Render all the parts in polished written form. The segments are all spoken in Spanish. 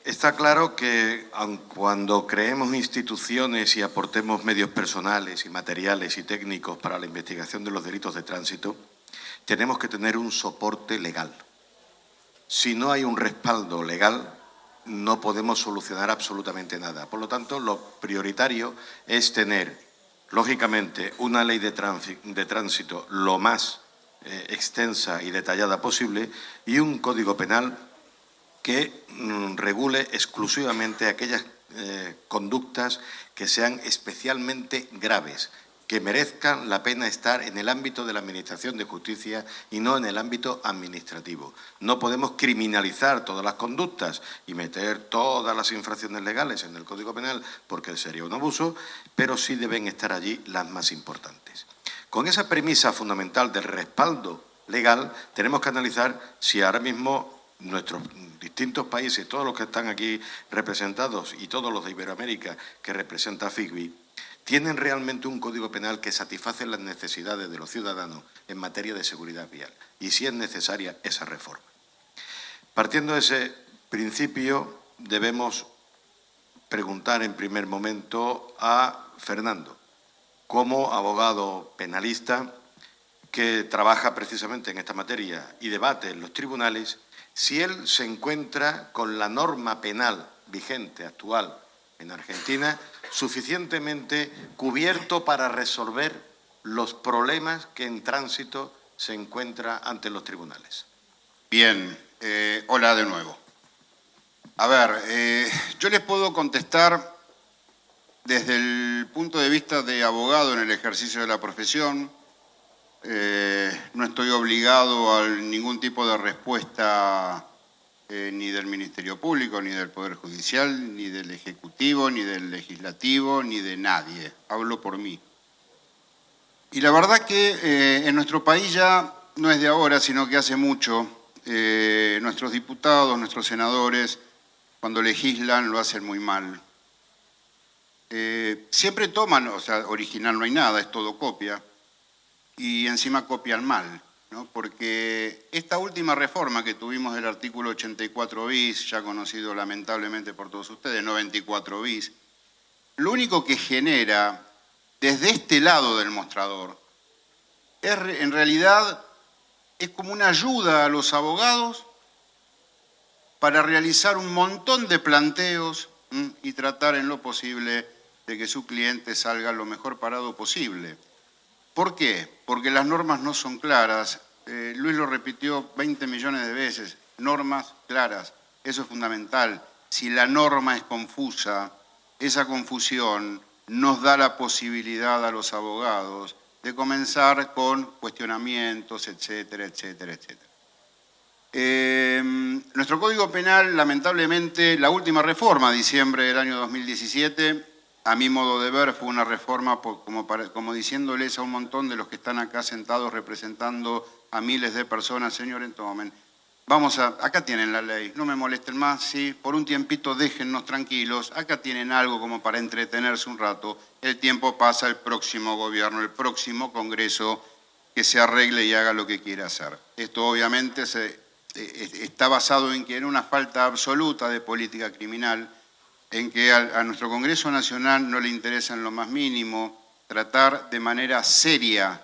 Está claro que aun cuando creemos instituciones y aportemos medios personales y materiales y técnicos para la investigación de los delitos de tránsito, tenemos que tener un soporte legal. Si no hay un respaldo legal, no podemos solucionar absolutamente nada. Por lo tanto, lo prioritario es tener, lógicamente, una ley de tránsito lo más extensa y detallada posible y un código penal que regule exclusivamente aquellas conductas que sean especialmente graves, que merezcan la pena estar en el ámbito de la Administración de Justicia y no en el ámbito administrativo. No podemos criminalizar todas las conductas y meter todas las infracciones legales en el Código Penal porque sería un abuso, pero sí deben estar allí las más importantes. Con esa premisa fundamental del respaldo legal, tenemos que analizar si ahora mismo nuestros distintos países, todos los que están aquí representados y todos los de Iberoamérica que representa FICBI, tienen realmente un código penal que satisface las necesidades de los ciudadanos en materia de seguridad vial y si es necesaria esa reforma. Partiendo de ese principio, debemos preguntar en primer momento a Fernando, como abogado penalista que trabaja precisamente en esta materia y debate en los tribunales, si él se encuentra con la norma penal vigente, actual, en Argentina, suficientemente cubierto para resolver los problemas que en tránsito se encuentra ante los tribunales. Bien, hola de nuevo. A ver, yo les puedo contestar desde el punto de vista de abogado en el ejercicio de la profesión. No estoy obligado a ningún tipo de respuesta ni del Ministerio Público, ni del Poder Judicial, ni del Ejecutivo, ni del Legislativo, ni de nadie. Hablo por mí. Y la verdad que en nuestro país ya no es de ahora, sino que hace mucho, nuestros diputados, nuestros senadores, cuando legislan lo hacen muy mal. Siempre toman, o sea, original no hay nada, es todo copia, y encima copian mal, ¿no? Porque esta última reforma que tuvimos del artículo 84 bis, ya conocido lamentablemente por todos ustedes, 94 bis, lo único que genera desde este lado del mostrador en realidad es como una ayuda a los abogados para realizar un montón de planteos y tratar en lo posible de que su cliente salga lo mejor parado posible. ¿Por qué? Porque las normas no son claras. Luis lo repitió 20 millones de veces. Normas claras. Eso es fundamental. Si la norma es confusa, esa confusión nos da la posibilidad a los abogados de comenzar con cuestionamientos, etcétera, etcétera, etcétera. Nuestro Código Penal, lamentablemente, la última reforma, diciembre del año 2017, a mi modo de ver, fue una reforma como diciéndoles a un montón de los que están acá sentados representando a miles de personas, señores, tomen, acá tienen la ley, no me molesten más, sí, por un tiempito déjennos tranquilos, acá tienen algo como para entretenerse un rato, el tiempo pasa, el próximo gobierno, el próximo Congreso, que se arregle y haga lo que quiera hacer. Esto obviamente está basado en que en una falta absoluta de política criminal, en que a nuestro Congreso Nacional no le interesa en lo más mínimo tratar de manera seria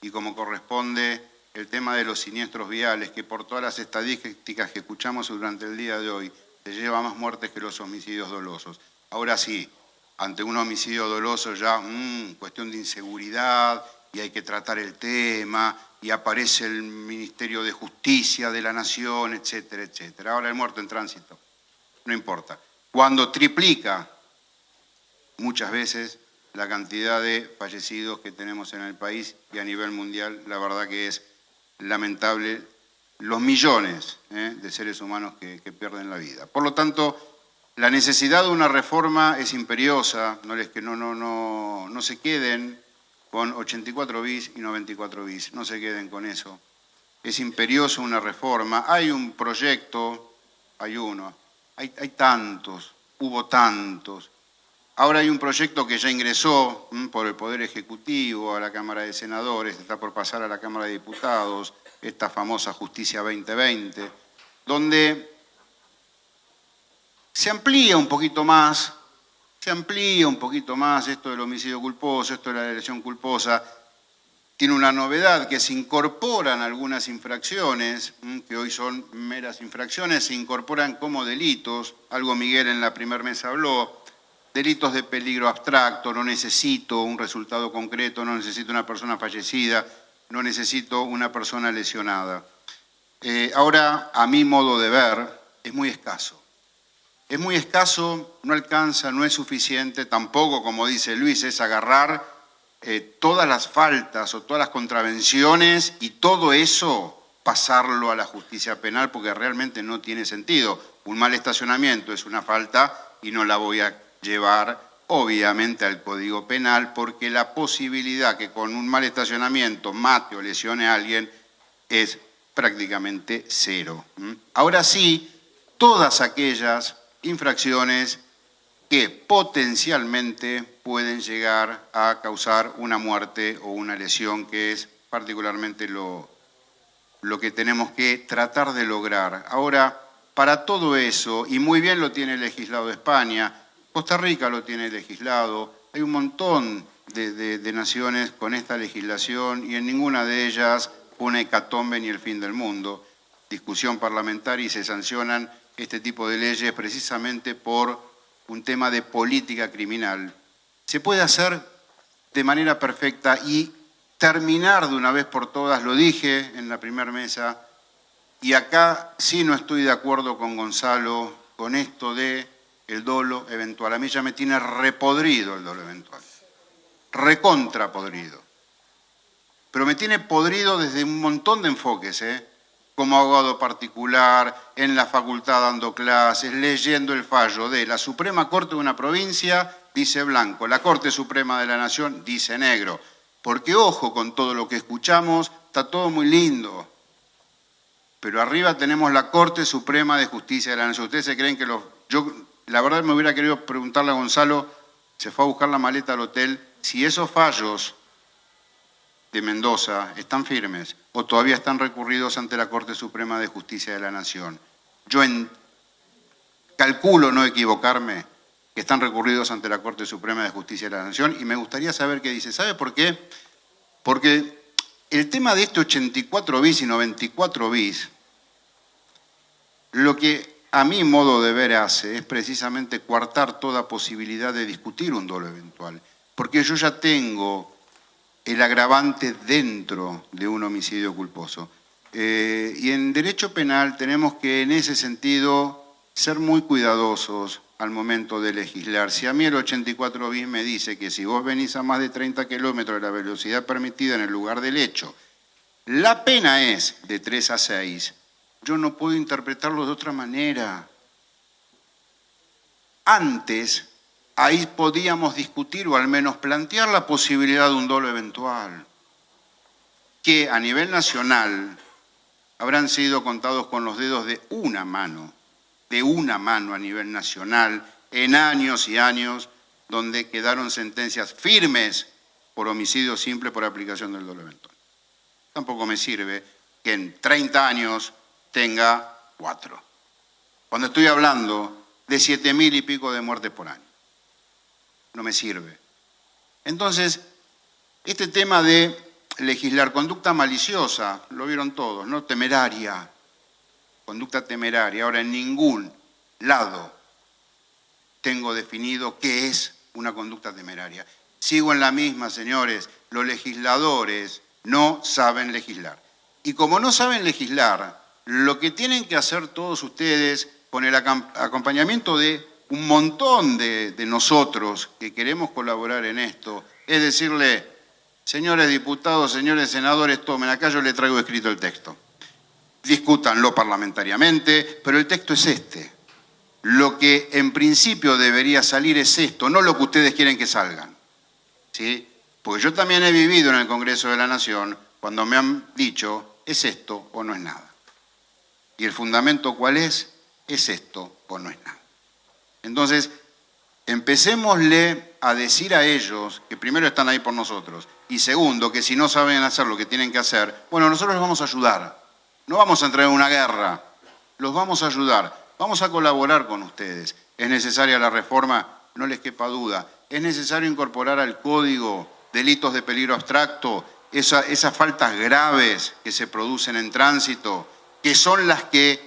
y como corresponde el tema de los siniestros viales, que por todas las estadísticas que escuchamos durante el día de hoy se lleva más muertes que los homicidios dolosos. Ahora sí, ante un homicidio doloso ya cuestión de inseguridad y hay que tratar el tema y aparece el Ministerio de Justicia de la Nación, etcétera, etcétera. Ahora el muerto en tránsito, no importa. Cuando triplica muchas veces la cantidad de fallecidos que tenemos en el país y a nivel mundial, la verdad que es lamentable los millones de seres humanos que pierden la vida. Por lo tanto, la necesidad de una reforma es imperiosa, no se queden con 84 bis y 94 bis, no se queden con eso. Es imperioso una reforma, hay un proyecto, hay uno, hay tantos, hubo tantos. Ahora hay un proyecto que ya ingresó por el Poder Ejecutivo a la Cámara de Senadores, está por pasar a la Cámara de Diputados, esta famosa Justicia 2020, donde se amplía un poquito más esto del homicidio culposo, esto de la lesión culposa. Tiene una novedad, que se incorporan algunas infracciones, que hoy son meras infracciones, se incorporan como delitos, algo Miguel en la primera mesa habló, delitos de peligro abstracto, no necesito un resultado concreto, no necesito una persona fallecida, no necesito una persona lesionada. Ahora, a mi modo de ver, es muy escaso. Es muy escaso, no alcanza, no es suficiente, tampoco, como dice Luis, es agarrar todas las faltas o todas las contravenciones y todo eso pasarlo a la justicia penal, porque realmente no tiene sentido. Un mal estacionamiento es una falta y no la voy a llevar obviamente al Código Penal, porque la posibilidad que con un mal estacionamiento mate o lesione a alguien es prácticamente cero. Ahora sí, todas aquellas infracciones que potencialmente pueden llegar a causar una muerte o una lesión, que es particularmente lo que tenemos que tratar de lograr. Ahora, para todo eso, y muy bien lo tiene legislado España, Costa Rica lo tiene legislado, hay un montón de naciones con esta legislación y en ninguna de ellas una hecatombe ni el fin del mundo. Discusión parlamentaria y se sancionan este tipo de leyes precisamente por un tema de política criminal. Se puede hacer de manera perfecta y terminar de una vez por todas, lo dije en la primera mesa, y acá sí no estoy de acuerdo con Gonzalo con esto de el dolo eventual. A mí ya me tiene repodrido el dolo eventual, recontra podrido. Pero me tiene podrido desde un montón de enfoques, como abogado particular, en la facultad dando clases, leyendo el fallo de la Suprema Corte de una provincia, dice blanco, la Corte Suprema de la Nación dice negro. Porque ojo con todo lo que escuchamos, está todo muy lindo, pero arriba tenemos la Corte Suprema de Justicia de la Nación. ¿Ustedes se creen que la verdad me hubiera querido preguntarle a Gonzalo, se fue a buscar la maleta al hotel, si esos fallos de Mendoza están firmes o todavía están recurridos ante la Corte Suprema de Justicia de la Nación? Yo calculo no equivocarme que están recurridos ante la Corte Suprema de Justicia de la Nación y me gustaría saber qué dice. ¿Sabe por qué? Porque el tema de este 84 bis y 94 bis, lo que a mi modo de ver hace es precisamente coartar toda posibilidad de discutir un dolo eventual, porque yo ya tengo el agravante dentro de un homicidio culposo. Y en derecho penal tenemos que en ese sentido ser muy cuidadosos al momento de legislar. Si a mí el 84 bis me dice que si vos venís a más de 30 kilómetros de la velocidad permitida en el lugar del hecho, la pena es de 3 a 6, yo no puedo interpretarlo de otra manera. Antes, ahí podíamos discutir o al menos plantear la posibilidad de un dolo eventual, que a nivel nacional habrán sido contados con los dedos de una mano a nivel nacional, en años y años, donde quedaron sentencias firmes por homicidio simple por aplicación del dolo eventual. Tampoco me sirve que en 30 años tenga 4. Cuando estoy hablando de 7.000 y pico de muertes por año. No me sirve. Entonces, este tema de legislar conducta maliciosa, lo vieron todos, ¿no? Temeraria, conducta temeraria. Ahora, en ningún lado tengo definido qué es una conducta temeraria. Sigo en la misma, señores, los legisladores no saben legislar. Y como no saben legislar, lo que tienen que hacer todos ustedes, con el acompañamiento de un montón de nosotros que queremos colaborar en esto, es decirle, señores diputados, señores senadores, tomen, acá yo le traigo escrito el texto. Discútanlo parlamentariamente, pero el texto es este. Lo que en principio debería salir es esto, no lo que ustedes quieren que salgan. ¿Sí? Porque yo también he vivido en el Congreso de la Nación cuando me han dicho, ¿es esto o no es nada? ¿Y el fundamento cuál es? ¿Es esto o no es nada? Entonces, empecémosle a decir a ellos que primero están ahí por nosotros y segundo, que si no saben hacer lo que tienen que hacer, bueno, nosotros los vamos a ayudar. No vamos a entrar en una guerra, los vamos a ayudar, vamos a colaborar con ustedes. ¿Es necesaria la reforma? No les quepa duda. ¿Es necesario incorporar al código delitos de peligro abstracto, esas faltas graves que se producen en tránsito, que son las que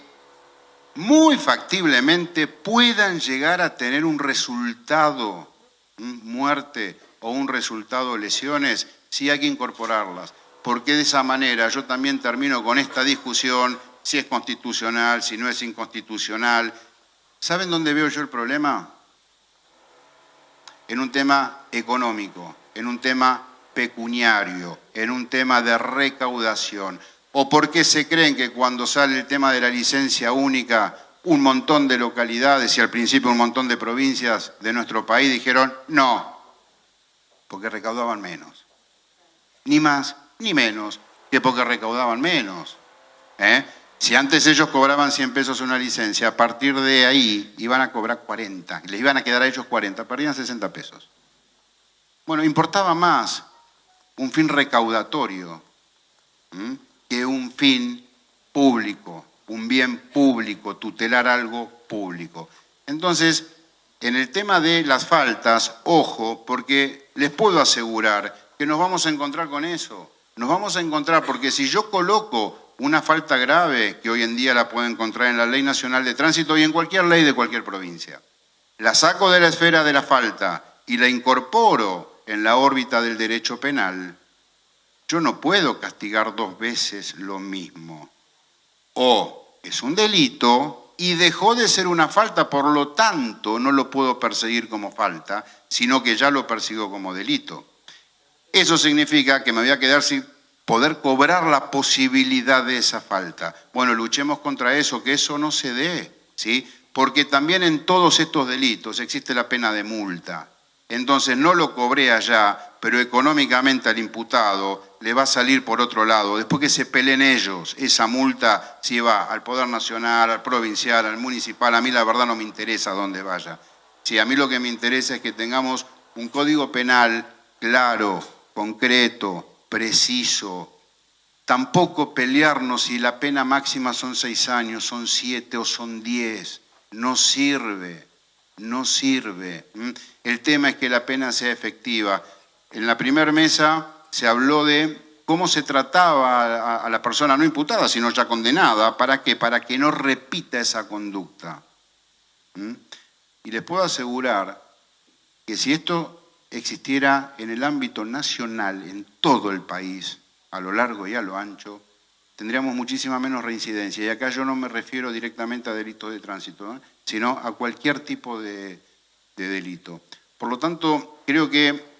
muy factiblemente puedan llegar a tener un resultado, muerte o un resultado lesiones? Sí, hay que incorporarlas, porque de esa manera yo también termino con esta discusión, si es constitucional, si no es inconstitucional. ¿Saben dónde veo yo el problema? En un tema económico, en un tema pecuniario, en un tema de recaudación. ¿O por qué se creen que cuando sale el tema de la licencia única, un montón de localidades y al principio un montón de provincias de nuestro país dijeron no? Porque recaudaban menos. Ni más ni menos que porque recaudaban menos. Si antes ellos cobraban 100 pesos una licencia, a partir de ahí iban a cobrar 40, les iban a quedar a ellos 40, perdían 60 pesos. Bueno, importaba más un fin recaudatorio que un fin público, un bien público, tutelar algo público. Entonces, en el tema de las faltas, ojo, porque les puedo asegurar que nos vamos a encontrar con eso. Nos vamos a encontrar porque si yo coloco una falta grave, que hoy en día la puedo encontrar en la Ley Nacional de Tránsito y en cualquier ley de cualquier provincia, la saco de la esfera de la falta y la incorporo en la órbita del derecho penal, yo no puedo castigar dos veces lo mismo. O es un delito y dejó de ser una falta, por lo tanto no lo puedo perseguir como falta, sino que ya lo persigo como delito. Eso significa que me voy a quedar sin poder cobrar la posibilidad de esa falta. Bueno, luchemos contra eso, que eso no se dé, ¿sí? Porque también en todos estos delitos existe la pena de multa. Entonces no lo cobré allá, pero económicamente al imputado le va a salir por otro lado. Después que se peleen ellos, esa multa si va al Poder Nacional, al provincial, al municipal, a mí la verdad no me interesa dónde vaya. Sí, a mí lo que me interesa es que tengamos un código penal claro, concreto, preciso. Tampoco pelearnos si la pena máxima son 6 años, son 7 o son 10. No sirve, no sirve. El tema es que la pena sea efectiva. En la primera mesa se habló de cómo se trataba a la persona no imputada, sino ya condenada. ¿Para qué? Para que no repita esa conducta. Y les puedo asegurar que si esto existiera en el ámbito nacional, en todo el país, a lo largo y a lo ancho, tendríamos muchísima menos reincidencia. Y acá yo no me refiero directamente a delitos de tránsito, sino a cualquier tipo de delito. Por lo tanto, creo que,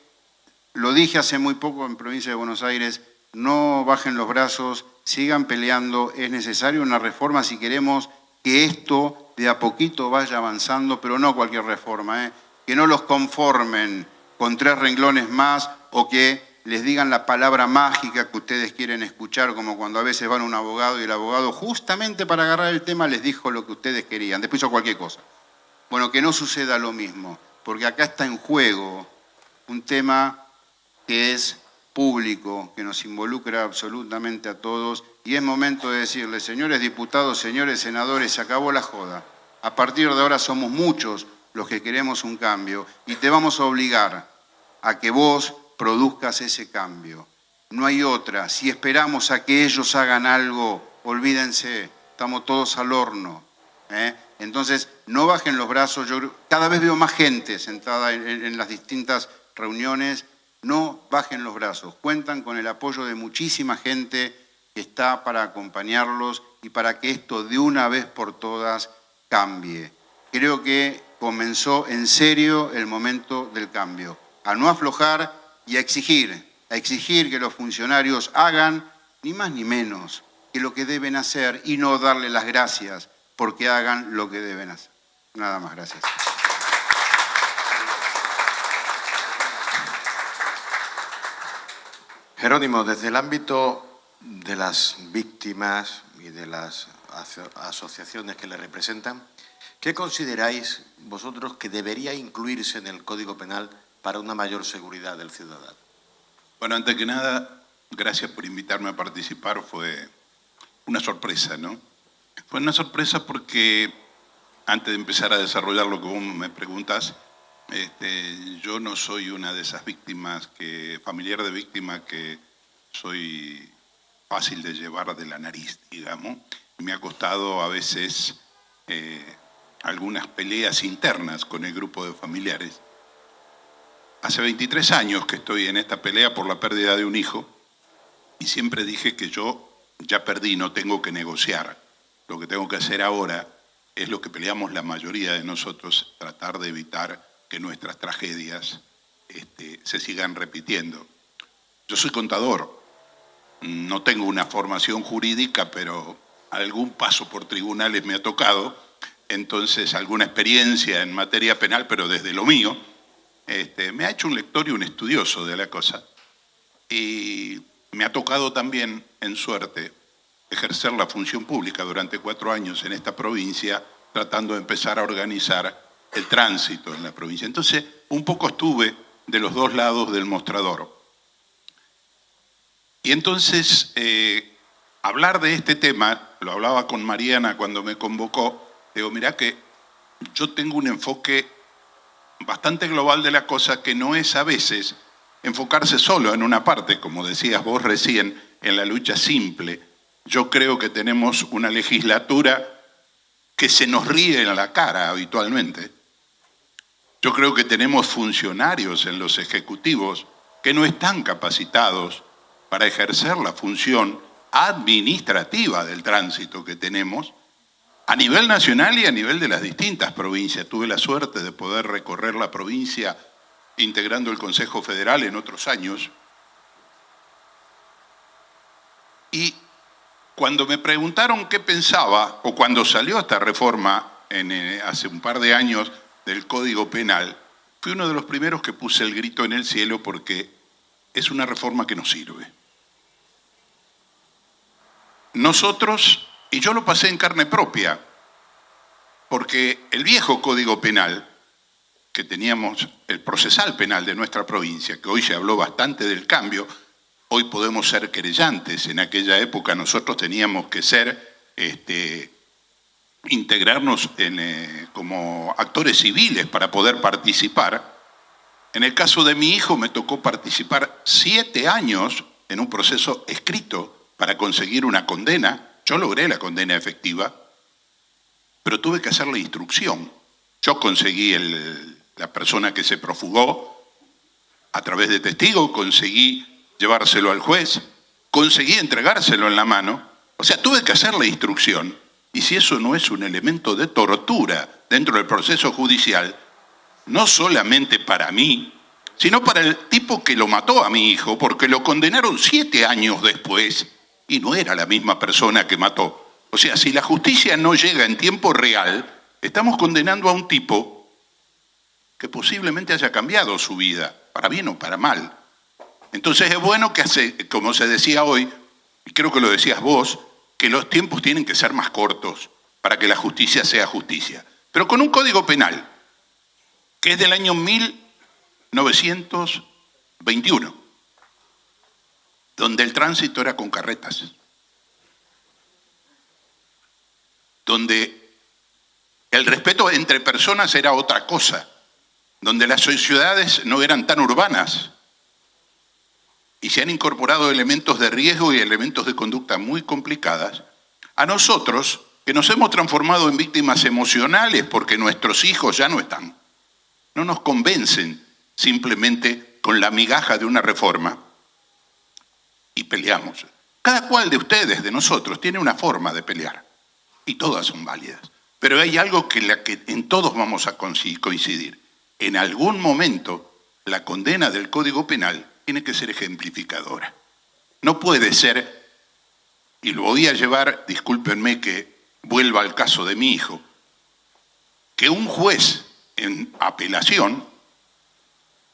lo dije hace muy poco en provincia de Buenos Aires, no bajen los brazos, sigan peleando, es necesaria una reforma si queremos que esto de a poquito vaya avanzando, pero no cualquier reforma, que no los conformen con 3 renglones más o que les digan la palabra mágica que ustedes quieren escuchar, como cuando a veces van a un abogado y el abogado justamente para agarrar el tema les dijo lo que ustedes querían, después hizo cualquier cosa. Bueno, que no suceda lo mismo, porque acá está en juego un tema que es público, que nos involucra absolutamente a todos, y es momento de decirles, señores diputados, señores senadores, se acabó la joda. A partir de ahora somos muchos los que queremos un cambio y te vamos a obligar a que vos produzcas ese cambio. No hay otra. Si esperamos a que ellos hagan algo, olvídense, estamos todos al horno. Entonces, no bajen los brazos. Yo cada vez veo más gente sentada en las distintas reuniones. No bajen los brazos. Cuentan con el apoyo de muchísima gente que está para acompañarlos y para que esto de una vez por todas cambie. Creo que comenzó en serio el momento del cambio. A no aflojar y a exigir que los funcionarios hagan ni más ni menos que lo que deben hacer y no darle las gracias porque hagan lo que deben hacer. Nada más, gracias. Jerónimo, desde el ámbito de las víctimas y de las asociaciones que le representan, ¿qué consideráis vosotros que debería incluirse en el Código Penal para una mayor seguridad del ciudadano? Bueno, antes que nada, gracias por invitarme a participar. Fue una sorpresa, ¿no? Fue una sorpresa porque antes de empezar a desarrollar lo que vos me preguntas, yo no soy una de esas víctimas, familiar de víctima, que soy fácil de llevar de la nariz, digamos. Me ha costado a veces algunas peleas internas con el grupo de familiares. Hace 23 años que estoy en esta pelea por la pérdida de un hijo y siempre dije que yo ya perdí, no tengo que negociar. Lo que tengo que hacer ahora es lo que peleamos la mayoría de nosotros, tratar de evitar que nuestras tragedias se sigan repitiendo. Yo soy contador, no tengo una formación jurídica, pero algún paso por tribunales me ha tocado, entonces alguna experiencia en materia penal, pero desde lo mío, me ha hecho un lector y un estudioso de la cosa. Y me ha tocado también, en suerte, ejercer la función pública durante 4 años en esta provincia, tratando de empezar a organizar el tránsito en la provincia. Entonces, un poco estuve de los dos lados del mostrador. Y entonces, hablar de este tema, lo hablaba con Mariana cuando me convocó, digo, mirá que yo tengo un enfoque bastante global de la cosa, que no es a veces enfocarse solo en una parte, como decías vos recién, en la lucha simple. Yo creo que tenemos una legislatura que se nos ríe en la cara habitualmente. Yo creo que tenemos funcionarios en los ejecutivos que no están capacitados para ejercer la función administrativa del tránsito que tenemos a nivel nacional y a nivel de las distintas provincias. Tuve la suerte de poder recorrer la provincia integrando el Consejo Federal en otros años. Y cuando me preguntaron qué pensaba, o cuando salió esta reforma hace un par de años del Código Penal, fui uno de los primeros que puse el grito en el cielo, porque es una reforma que no sirve. Nosotros, y yo lo pasé en carne propia, porque el viejo Código Penal, que teníamos, el procesal penal de nuestra provincia, que hoy se habló bastante del cambio, hoy podemos ser querellantes. En aquella época nosotros teníamos que integrarnos como actores civiles para poder participar. En el caso de mi hijo me tocó participar 7 años en un proceso escrito para conseguir una condena. Yo logré la condena efectiva, pero tuve que hacer la instrucción. Yo conseguí la persona que se profugó a través de testigo, conseguí llevárselo al juez, conseguí entregárselo en la mano. O sea, tuve que hacer la instrucción. Y si eso no es un elemento de tortura dentro del proceso judicial, no solamente para mí, sino para el tipo que lo mató a mi hijo, porque lo condenaron 7 años después y no era la misma persona que mató. O sea, si la justicia no llega en tiempo real, estamos condenando a un tipo que posiblemente haya cambiado su vida, para bien o para mal. Entonces es bueno que, como se decía hoy, y creo que lo decías vos, que los tiempos tienen que ser más cortos para que la justicia sea justicia. Pero con un código penal que es del año 1921, donde el tránsito era con carretas, donde el respeto entre personas era otra cosa, donde las sociedades no eran tan urbanas y se han incorporado elementos de riesgo y elementos de conducta muy complicadas, a nosotros, que nos hemos transformado en víctimas emocionales porque nuestros hijos ya no están, no nos convencen simplemente con la migaja de una reforma y peleamos. Cada cual de ustedes, de nosotros, tiene una forma de pelear y todas son válidas. Pero hay algo que en todos vamos a coincidir. En algún momento, la condena del Código Penal tiene que ser ejemplificadora. No puede ser, y lo voy a llevar, discúlpenme que vuelva al caso de mi hijo, que un juez en apelación,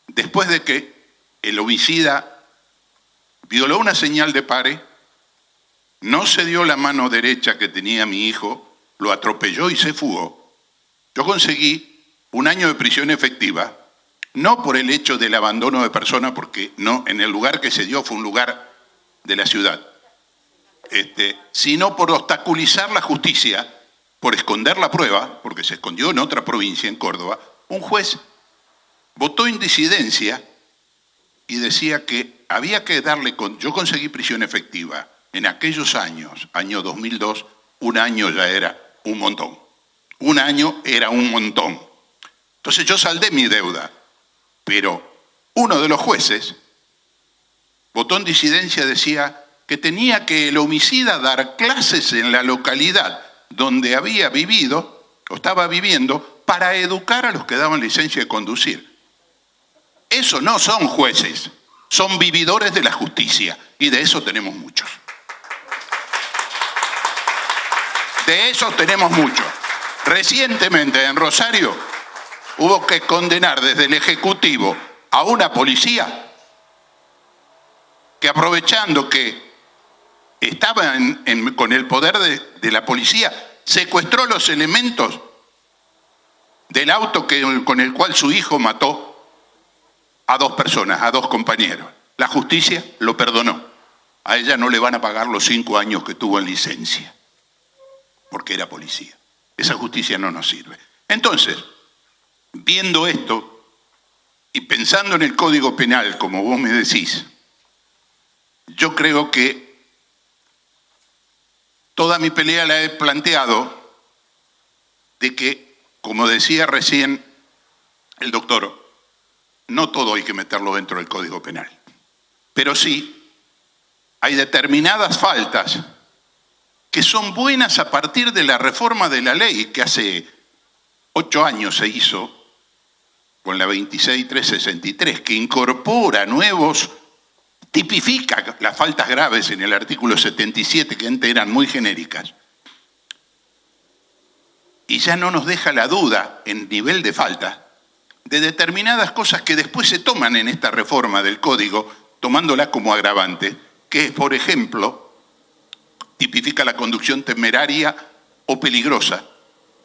después de que el homicida violó una señal de pare, no se dio la mano derecha que tenía mi hijo, lo atropelló y se fugó. Yo conseguí 1 año de prisión efectiva, no por el hecho del abandono de persona, porque no, en el lugar que se dio fue un lugar de la ciudad, sino por obstaculizar la justicia por esconder la prueba, porque se escondió en otra provincia, en Córdoba, un juez votó en disidencia y decía que había que darle... Yo conseguí prisión efectiva. En aquellos años, año 2002, un año ya era un montón. Un año era un montón. Entonces yo saldé mi deuda, pero uno de los jueces votó en disidencia, decía que tenía que el homicida dar clases en la localidad donde había vivido o estaba viviendo para educar a los que daban licencia de conducir. Eso no son jueces, son vividores de la justicia, y de eso tenemos muchos. De eso tenemos muchos. Recientemente en Rosario hubo que condenar desde el Ejecutivo a una policía que, aprovechando que estaba con el poder de la policía, secuestró los elementos del auto con el cual su hijo mató a 2 personas, a 2 compañeros. La justicia lo perdonó. A ella no le van a pagar los 5 años que tuvo en licencia, porque era policía. Esa justicia no nos sirve. Entonces, viendo esto y pensando en el Código Penal, como vos me decís, yo creo que toda mi pelea la he planteado de que, como decía recién el doctor, no todo hay que meterlo dentro del Código Penal, pero sí hay determinadas faltas que son buenas a partir de la reforma de la ley que hace 8 años se hizo con la 26.363, que incorpora nuevos, tipifica las faltas graves en el artículo 77, que antes eran muy genéricas, y ya no nos deja la duda en nivel de falta de determinadas cosas que después se toman en esta reforma del Código, tomándola como agravante, que es, por ejemplo, tipifica la conducción temeraria o peligrosa.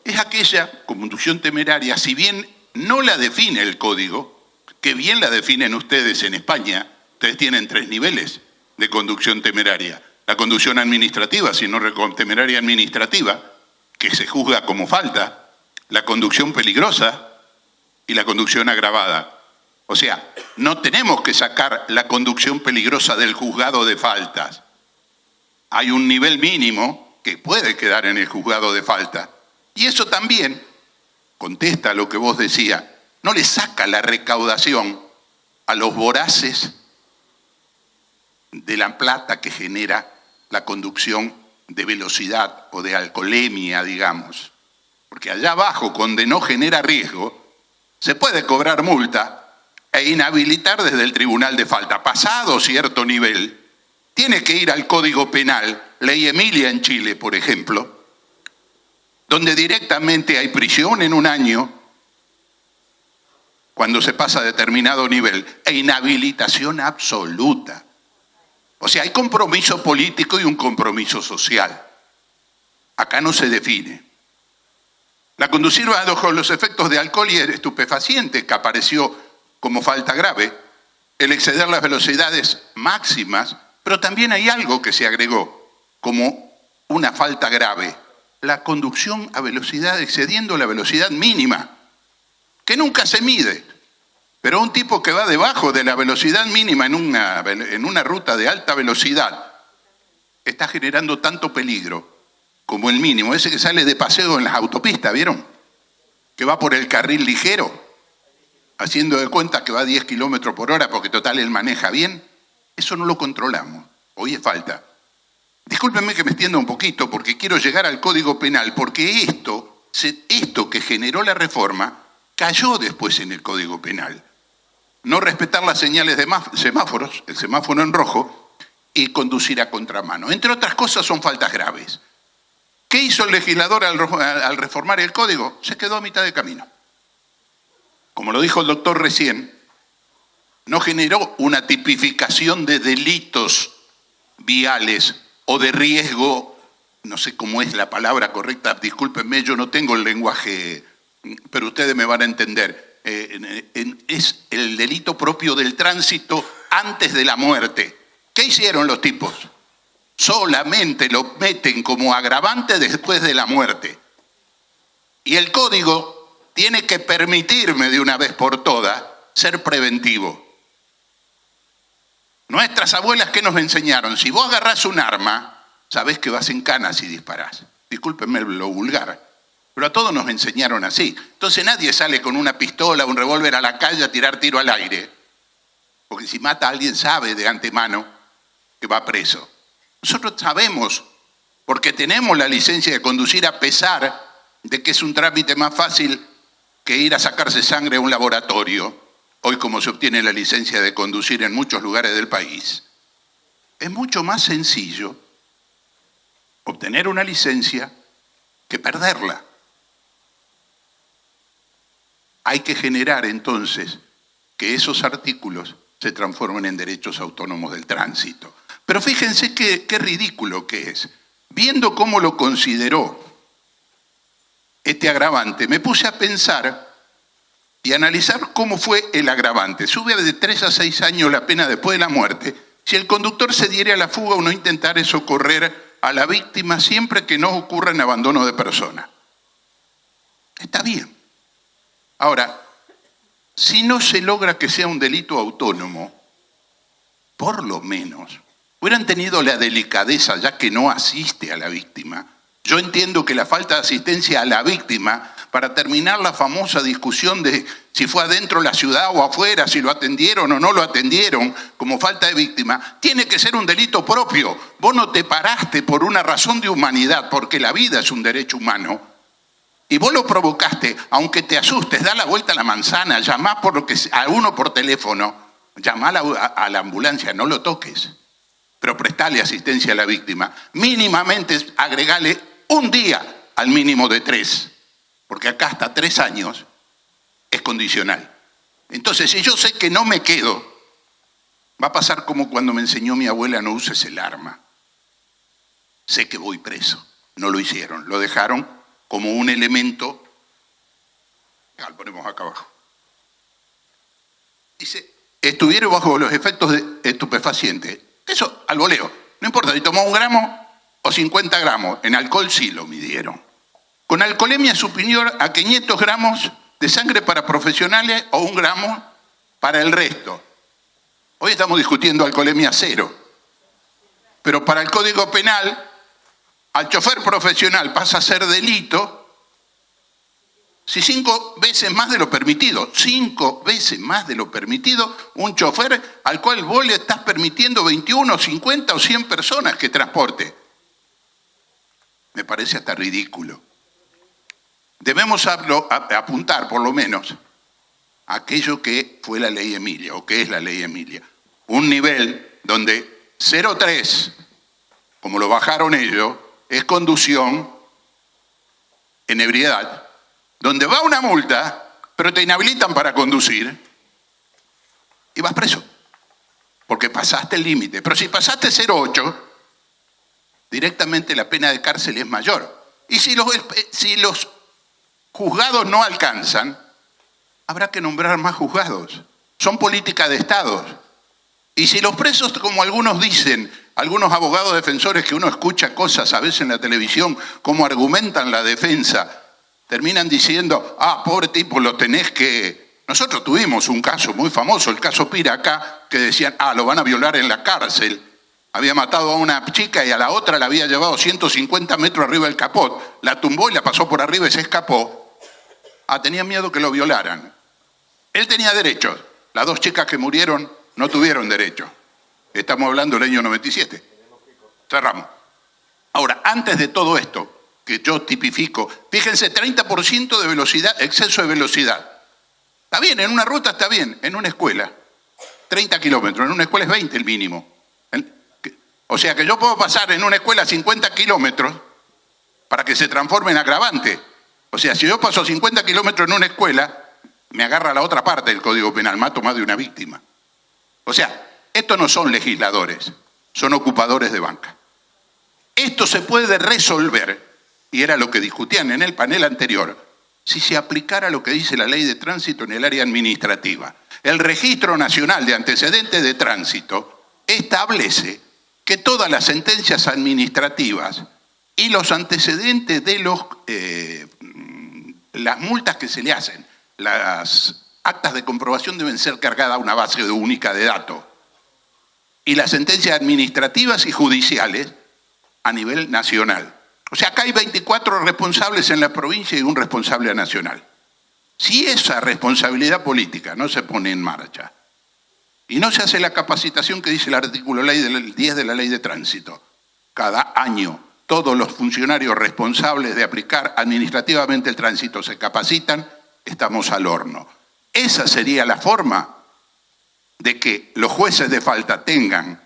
Es aquella conducción temeraria, si bien no la define el Código, que bien la definen ustedes en España. Ustedes tienen 3 niveles de conducción temeraria. La conducción administrativa, si no temeraria administrativa, que se juzga como falta, la conducción peligrosa y la conducción agravada. O sea, no tenemos que sacar la conducción peligrosa del juzgado de faltas. Hay un nivel mínimo que puede quedar en el juzgado de falta. Y eso también contesta a lo que vos decías. No le saca la recaudación a los voraces de la plata que genera la conducción de velocidad o de alcoholemia, digamos. Porque allá abajo, donde no genera riesgo, se puede cobrar multa e inhabilitar desde el tribunal de falta. Pasado cierto nivel, tiene que ir al Código Penal, Ley Emilia en Chile, por ejemplo, donde directamente hay prisión en 1 año cuando se pasa a determinado nivel e inhabilitación absoluta. O sea, hay compromiso político y un compromiso social. Acá no se define. La conducir bajo los efectos de alcohol y estupefacientes, que apareció como falta grave, el exceder las velocidades máximas, pero también hay algo que se agregó como una falta grave, la conducción a velocidad excediendo la velocidad mínima, que nunca se mide. Pero un tipo que va debajo de la velocidad mínima en una ruta de alta velocidad está generando tanto peligro como el mínimo. Ese que sale de paseo en las autopistas, ¿vieron? Que va por el carril ligero, haciendo de cuenta que va a 10 kilómetros por hora porque total él maneja bien. Eso no lo controlamos. Hoy es falta. Discúlpenme que me extienda un poquito porque quiero llegar al Código Penal, porque esto que generó la reforma cayó después en el Código Penal. No respetar las señales de semáforos, el semáforo en rojo, y conducir a contramano. Entre otras cosas son faltas graves. ¿Qué hizo el legislador al reformar el Código? Se quedó a mitad de camino. Como lo dijo el doctor recién, no generó una tipificación de delitos viales o de riesgo, no sé cómo es la palabra correcta, discúlpenme, yo no tengo el lenguaje, pero ustedes me van a entender. Es el delito propio del tránsito antes de la muerte. ¿Qué hicieron los tipos? Solamente lo meten como agravante después de la muerte. Y el código tiene que permitirme de una vez por todas ser preventivo. Nuestras abuelas, ¿qué nos enseñaron? Si vos agarrás un arma, sabés que vas en cana si disparás. Discúlpenme lo vulgar, pero a todos nos enseñaron así. Entonces nadie sale con una pistola, un revólver a la calle a tirar tiro al aire. Porque si mata a alguien sabe de antemano que va preso. Nosotros sabemos, porque tenemos la licencia de conducir a pesar de que es un trámite más fácil que ir a sacarse sangre a un laboratorio. Hoy, como se obtiene la licencia de conducir en muchos lugares del país, es mucho más sencillo obtener una licencia que perderla. Hay que generar entonces que esos artículos se transformen en derechos autónomos del tránsito. Pero fíjense qué ridículo que es. Viendo cómo lo consideró este agravante, me puse a pensar y analizar cómo fue el agravante. Sube de 3 a 6 años la pena después de la muerte si el conductor se diera a la fuga o no intentara socorrer a la víctima siempre que no ocurra en abandono de persona. Está bien. Ahora, si no se logra que sea un delito autónomo, por lo menos hubieran tenido la delicadeza, ya que no asiste a la víctima. Yo entiendo que la falta de asistencia a la víctima, para terminar la famosa discusión de si fue adentro de la ciudad o afuera, si lo atendieron o no lo atendieron, como falta de víctima, tiene que ser un delito propio. Vos no te paraste por una razón de humanidad, porque la vida es un derecho humano, y vos lo provocaste, aunque te asustes, da la vuelta a la manzana, llamá a uno por teléfono, llamá a la ambulancia, no lo toques, pero prestale asistencia a la víctima. Mínimamente agregale un día al mínimo de 3. Porque acá hasta 3 años es condicional. Entonces, si yo sé que no me quedo, va a pasar como cuando me enseñó mi abuela: no uses el arma. Sé que voy preso. No lo hicieron, lo dejaron como un elemento. Lo ponemos acá abajo. Dice, estuvieron bajo los efectos de estupefacientes. Eso al voleo. No importa si tomó 1 gramo o 50 gramos. En alcohol sí lo midieron. Con alcoholemia superior a 500 gramos de sangre para profesionales o 1 gramo para el resto. Hoy estamos discutiendo alcoholemia 0. Pero para el Código Penal, al chofer profesional pasa a ser delito si 5 veces más de lo permitido. 5 veces más de lo permitido, un chofer al cual vos le estás permitiendo 21, 50 o 100 personas que transporte. Me parece hasta ridículo. Debemos apuntar, por lo menos, a aquello que fue la ley Emilia, o que es la ley Emilia. Un nivel donde 0,3, como lo bajaron ellos, es conducción en ebriedad, donde va una multa, pero te inhabilitan para conducir, y vas preso, porque pasaste el límite. Pero si pasaste 0,8, directamente la pena de cárcel es mayor. Y si los juzgados no alcanzan, habrá que nombrar más juzgados. Son políticas de Estado. Y si los presos, como algunos dicen, algunos abogados defensores que uno escucha cosas a veces en la televisión, cómo argumentan la defensa, terminan diciendo, pobre tipo, lo tenés que... Nosotros tuvimos un caso muy famoso, el caso Pira acá, que decían, lo van a violar en la cárcel. Había matado a una chica y a la otra la había llevado 150 metros arriba del capot. La tumbó y la pasó por arriba y se escapó. Tenía miedo que lo violaran. Él tenía derechos. Las 2 chicas que murieron no tuvieron derechos. Estamos hablando del año 97. Cerramos. Ahora, antes de todo esto, que yo tipifico, fíjense, 30% de velocidad, exceso de velocidad. Está bien, en una ruta está bien, en una escuela, 30 kilómetros, en una escuela es 20 el mínimo. O sea que yo puedo pasar en una escuela 50 kilómetros para que se transforme en agravante. O sea, si yo paso 50 kilómetros en una escuela, me agarra la otra parte del Código Penal, mato más de una víctima. O sea, estos no son legisladores, son ocupadores de banca. Esto se puede resolver, y era lo que discutían en el panel anterior, si se aplicara lo que dice la ley de tránsito en el área administrativa. El Registro Nacional de Antecedentes de Tránsito establece que todas las sentencias administrativas y los antecedentes de los las multas que se le hacen, las actas de comprobación deben ser cargadas a una base única de datos. Y las sentencias administrativas y judiciales a nivel nacional. O sea, acá hay 24 responsables en la provincia y un responsable nacional. Si esa responsabilidad política no se pone en marcha y no se hace la capacitación que dice el artículo 10 de la Ley de Tránsito, cada año todos los funcionarios responsables de aplicar administrativamente el tránsito se capacitan, estamos al horno. Esa sería la forma de que los jueces de falta tengan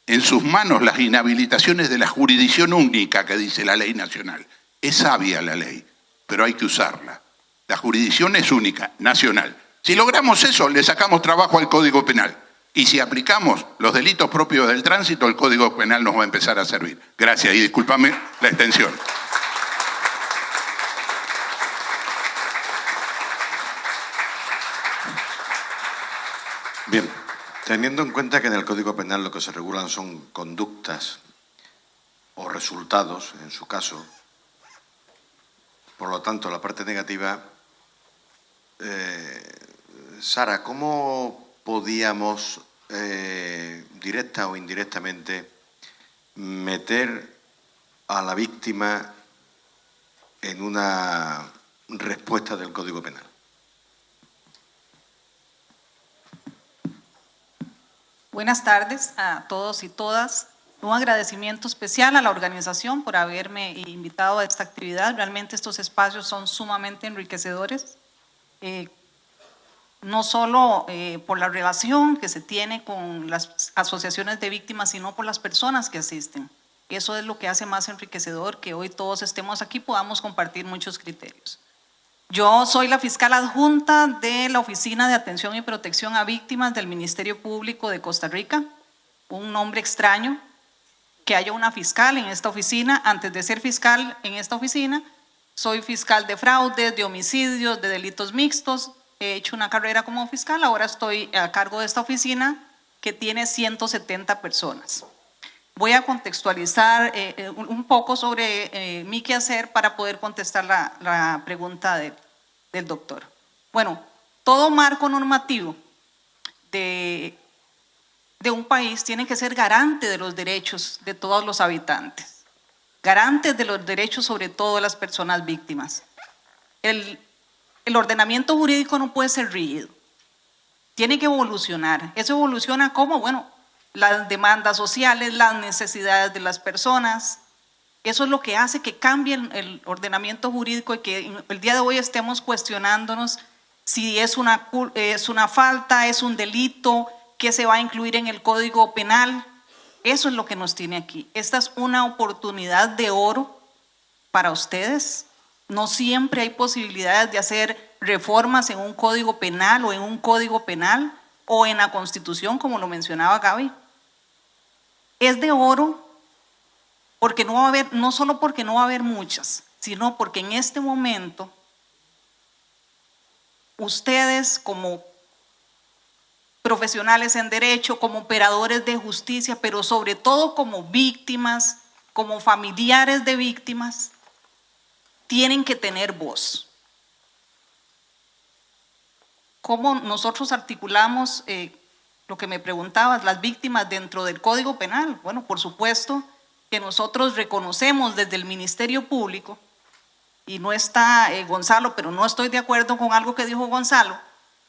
en sus manos las inhabilitaciones de la jurisdicción única que dice la ley nacional. Es sabia la ley, pero hay que usarla. La jurisdicción es única, nacional. Si logramos eso, le sacamos trabajo al Código Penal. Y si aplicamos los delitos propios del tránsito, el Código Penal nos va a empezar a servir. Gracias y discúlpame la extensión. Bien, teniendo en cuenta que en el Código Penal lo que se regulan son conductas o resultados, en su caso, por lo tanto, la parte negativa, Sara, ¿cómo podíamos, directa o indirectamente, meter a la víctima en una respuesta del Código Penal? Buenas tardes a todos y todas. Un agradecimiento especial a la organización por haberme invitado a esta actividad. Realmente estos espacios son sumamente enriquecedores, no solo por la relación que se tiene con las asociaciones de víctimas, sino por las personas que asisten. Eso es lo que hace más enriquecedor que hoy todos estemos aquí, podamos compartir muchos criterios. Yo soy la fiscal adjunta de la Oficina de Atención y Protección a Víctimas del Ministerio Público de Costa Rica. Un nombre extraño, que haya una fiscal en esta oficina. Antes de ser fiscal en esta oficina, soy fiscal de fraudes, de homicidios, de delitos mixtos. He hecho una carrera como fiscal, ahora estoy a cargo de esta oficina que tiene 170 personas. Voy a contextualizar un poco sobre mi quehacer para poder contestar la pregunta del doctor. Bueno, todo marco normativo de un país tiene que ser garante de los derechos de todos los habitantes, garantes de los derechos sobre todo de las personas víctimas. El ordenamiento jurídico no puede ser rígido, tiene que evolucionar. ¿Eso evoluciona cómo? Bueno, las demandas sociales, las necesidades de las personas. Eso es lo que hace que cambie el ordenamiento jurídico y que el día de hoy estemos cuestionándonos si es una falta, es un delito, qué se va a incluir en el Código Penal. Eso es lo que nos tiene aquí. Esta es una oportunidad de oro para ustedes. No siempre hay posibilidades de hacer reformas en un Código Penal o en un Código Penal o en la Constitución, como lo mencionaba Gaby. Es de oro porque no va a haber, no solo porque no va a haber muchas, sino porque en este momento ustedes como profesionales en derecho, como operadores de justicia, pero sobre todo como víctimas, como familiares de víctimas, tienen que tener voz. ¿Cómo nosotros articulamos lo que me preguntabas, las víctimas dentro del Código Penal? Bueno, por supuesto que nosotros reconocemos desde el Ministerio Público, y no está Gonzalo, pero no estoy de acuerdo con algo que dijo Gonzalo,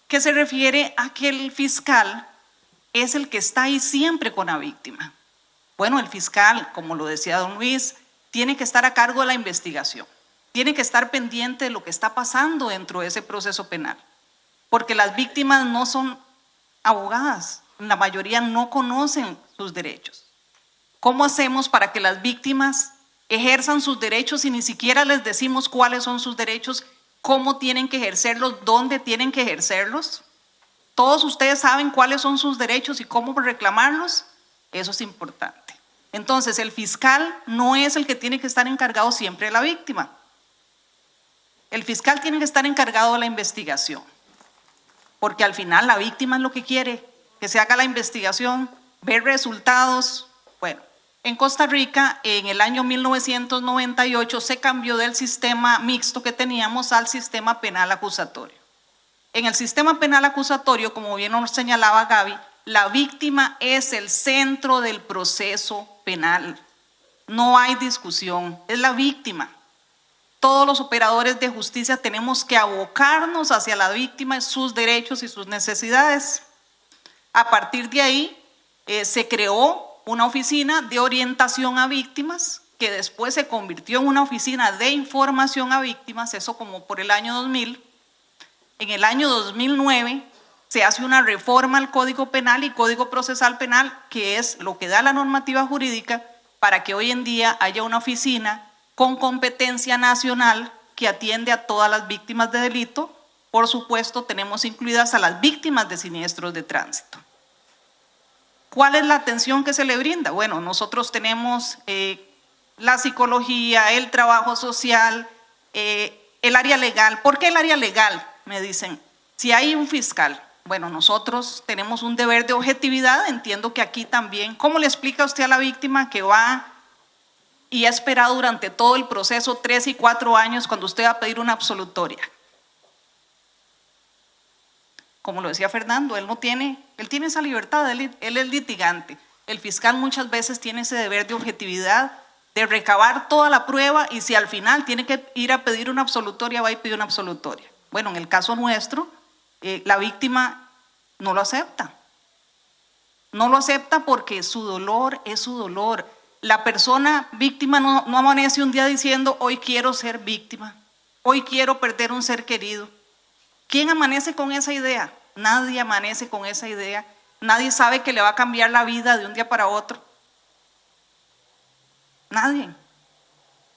que se refiere a que el fiscal es el que está ahí siempre con la víctima. Bueno, el fiscal, como lo decía don Luis, tiene que estar a cargo de la investigación, tiene que estar pendiente de lo que está pasando dentro de ese proceso penal, porque las víctimas no son abogadas, la mayoría no conocen sus derechos. ¿Cómo hacemos para que las víctimas ejerzan sus derechos y ni siquiera les decimos cuáles son sus derechos, cómo tienen que ejercerlos, dónde tienen que ejercerlos? Todos ustedes saben cuáles son sus derechos y cómo reclamarlos. Eso es importante. Entonces, el fiscal no es el que tiene que estar encargado siempre de la víctima. El fiscal tiene que estar encargado de la investigación, porque al final la víctima es lo que quiere, que se haga la investigación, ver resultados. Bueno, En Costa Rica, en el año 1998, se cambió del sistema mixto que teníamos al sistema penal acusatorio. En el sistema penal acusatorio, como bien nos señalaba Gaby, la víctima es el centro del proceso penal. No hay discusión, es la víctima. Todos los operadores de justicia tenemos que abocarnos hacia la víctima, sus derechos y sus necesidades. A partir de ahí se creó una oficina de orientación a víctimas, que después se convirtió en una oficina de información a víctimas, eso como por el año 2000. En el año 2009 se hace una reforma al Código Penal y Código Procesal Penal, que es lo que da la normativa jurídica para que hoy en día haya una oficina con competencia nacional que atiende a todas las víctimas de delito. Por supuesto, tenemos incluidas a las víctimas de siniestros de tránsito. ¿Cuál es la atención que se le brinda? Bueno, nosotros tenemos la psicología, el trabajo social, el área legal. ¿Por qué el área legal? Me dicen, si hay un fiscal. Bueno, nosotros tenemos un deber de objetividad, entiendo que aquí también. ¿Cómo le explica usted a la víctima que va y ha esperado durante todo el proceso 3 y 4 años cuando usted va a pedir una absolutoria? Como lo decía Fernando, él tiene esa libertad, él es litigante. El fiscal muchas veces tiene ese deber de objetividad, de recabar toda la prueba, y si al final tiene que ir a pedir una absolutoria, va y pide una absolutoria. Bueno, en el caso nuestro, la víctima no lo acepta. No lo acepta porque su dolor es su dolor. La persona víctima no amanece un día diciendo, hoy quiero ser víctima, hoy quiero perder un ser querido. ¿Quién amanece con esa idea? Nadie amanece con esa idea. Nadie sabe que le va a cambiar la vida de un día para otro. Nadie.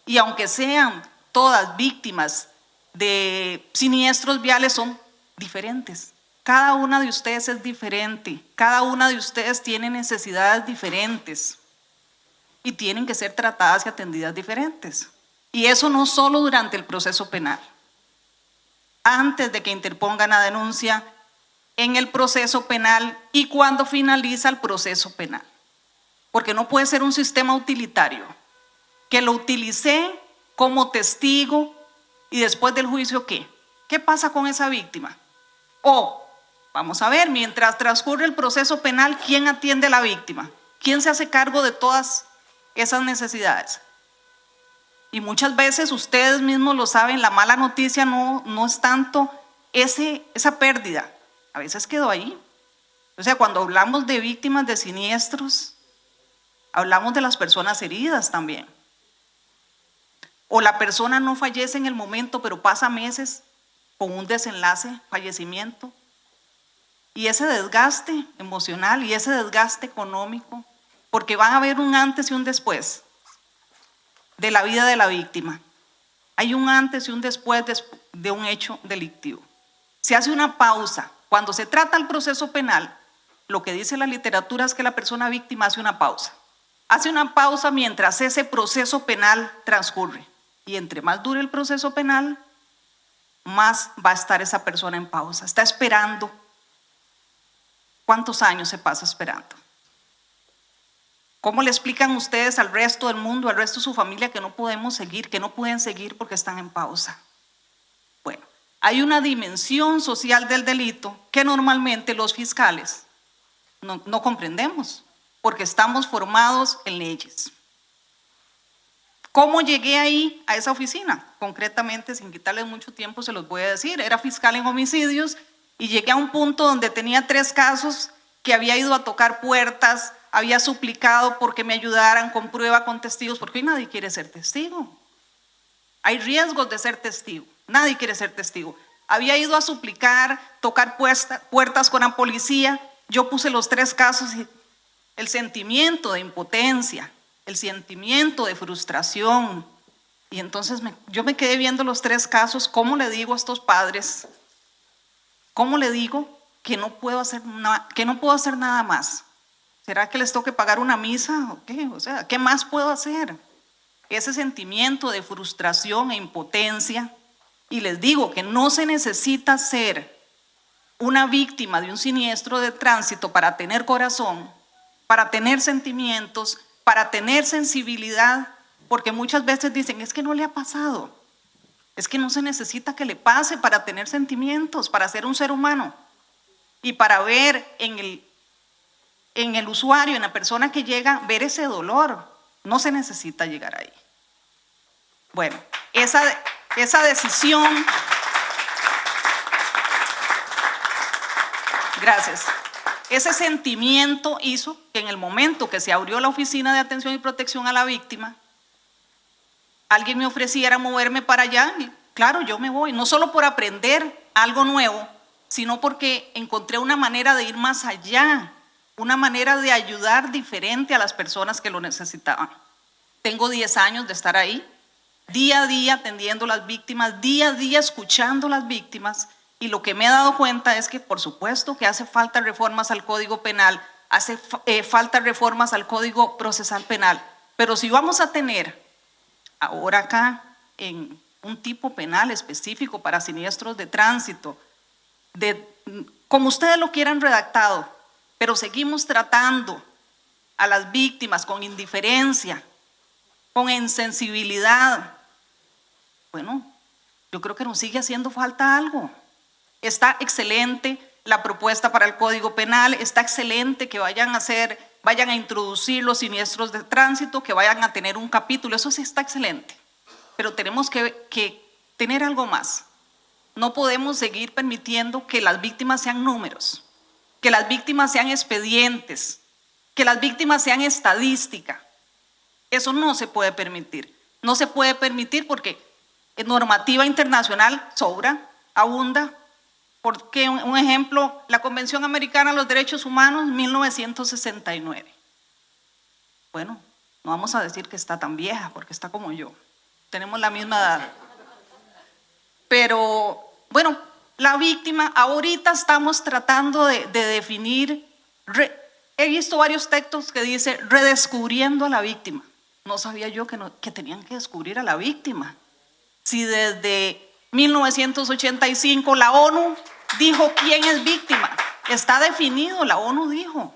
Y aunque sean todas víctimas de siniestros viales, son diferentes. Cada una de ustedes es diferente. Cada una de ustedes tiene necesidades diferentes. Y tienen que ser tratadas y atendidas diferentes. Y eso no solo durante el proceso penal. Antes de que interpongan la denuncia, en el proceso penal y cuando finaliza el proceso penal. Porque no puede ser un sistema utilitario, que lo utilicé como testigo y después del juicio, ¿qué? ¿Qué pasa con esa víctima? O, vamos a ver, mientras transcurre el proceso penal, ¿quién atiende a la víctima? ¿Quién se hace cargo de todas esas necesidades? Y muchas veces ustedes mismos lo saben, la mala noticia no es tanto esa pérdida, a veces quedó ahí. O sea, cuando hablamos de víctimas de siniestros, hablamos de las personas heridas también. O la persona no fallece en el momento, pero pasa meses con un desenlace, fallecimiento. Y ese desgaste emocional y ese desgaste económico, porque van a haber un antes y un después de la vida de la víctima. Hay un antes y un después de un hecho delictivo. Se hace una pausa. Cuando se trata el proceso penal, lo que dice la literatura es que la persona víctima hace una pausa. Hace una pausa mientras ese proceso penal transcurre. Y entre más dure el proceso penal, más va a estar esa persona en pausa. Está esperando. ¿Cuántos años se pasa esperando? ¿Cómo le explican ustedes al resto del mundo, al resto de su familia, que no podemos seguir, que no pueden seguir porque están en pausa? Bueno, hay una dimensión social del delito que normalmente los fiscales no comprendemos, porque estamos formados en leyes. ¿Cómo llegué ahí a esa oficina? Concretamente, sin quitarles mucho tiempo, se los voy a decir. Era fiscal en homicidios y llegué a un punto donde tenía 3 casos que había ido a tocar puertas, había suplicado porque me ayudaran con prueba, con testigos, porque hoy nadie quiere ser testigo. Hay riesgos de ser testigo, nadie quiere ser testigo. Había ido a suplicar, tocar puertas con la policía. Yo puse los 3 casos y el sentimiento de impotencia, el sentimiento de frustración. Y entonces yo me quedé viendo los 3 casos. ¿Cómo le digo a estos padres? ¿Cómo le digo que no puedo hacer nada más? ¿Será que les tengo que pagar una misa o qué? O sea, ¿qué más puedo hacer? Ese sentimiento de frustración e impotencia. Y les digo que no se necesita ser una víctima de un siniestro de tránsito para tener corazón, para tener sentimientos, para tener sensibilidad, porque muchas veces dicen, es que no le ha pasado, es que no se necesita que le pase para tener sentimientos, para ser un ser humano y para ver en el usuario, en la persona que llega, ver ese dolor. No se necesita llegar ahí. Bueno, esa decisión, gracias, ese sentimiento hizo que en el momento que se abrió la Oficina de Atención y Protección a la Víctima, alguien me ofreciera moverme para allá, y claro, yo me voy, no solo por aprender algo nuevo, sino porque encontré una manera de ir más allá, una manera de ayudar diferente a las personas que lo necesitaban. Tengo 10 años de estar ahí, día a día atendiendo a las víctimas, día a día escuchando a las víctimas, y lo que me he dado cuenta es que por supuesto que hace falta reformas al Código Penal, hace falta reformas al Código Procesal Penal, pero si vamos a tener ahora acá en un tipo penal específico para siniestros de tránsito, como ustedes lo quieran redactado, pero seguimos tratando a las víctimas con indiferencia, con insensibilidad, bueno, yo creo que nos sigue haciendo falta algo. Está excelente la propuesta para el Código Penal, está excelente que vayan a introducir los siniestros de tránsito, que vayan a tener un capítulo, eso sí está excelente, pero tenemos que tener algo más. No podemos seguir permitiendo que las víctimas sean números, que las víctimas sean expedientes, que las víctimas sean estadística. Eso no se puede permitir. No se puede permitir porque en normativa internacional sobra, abunda. Porque un ejemplo, la Convención Americana de los Derechos Humanos, 1969. Bueno, no vamos a decir que está tan vieja, porque está como yo. Tenemos la misma edad. Pero, bueno, la víctima, ahorita estamos tratando de definir, he visto varios textos que dice redescubriendo a la víctima. No sabía yo que tenían que descubrir a la víctima. Si desde 1985 la ONU dijo quién es víctima, está definido, la ONU dijo.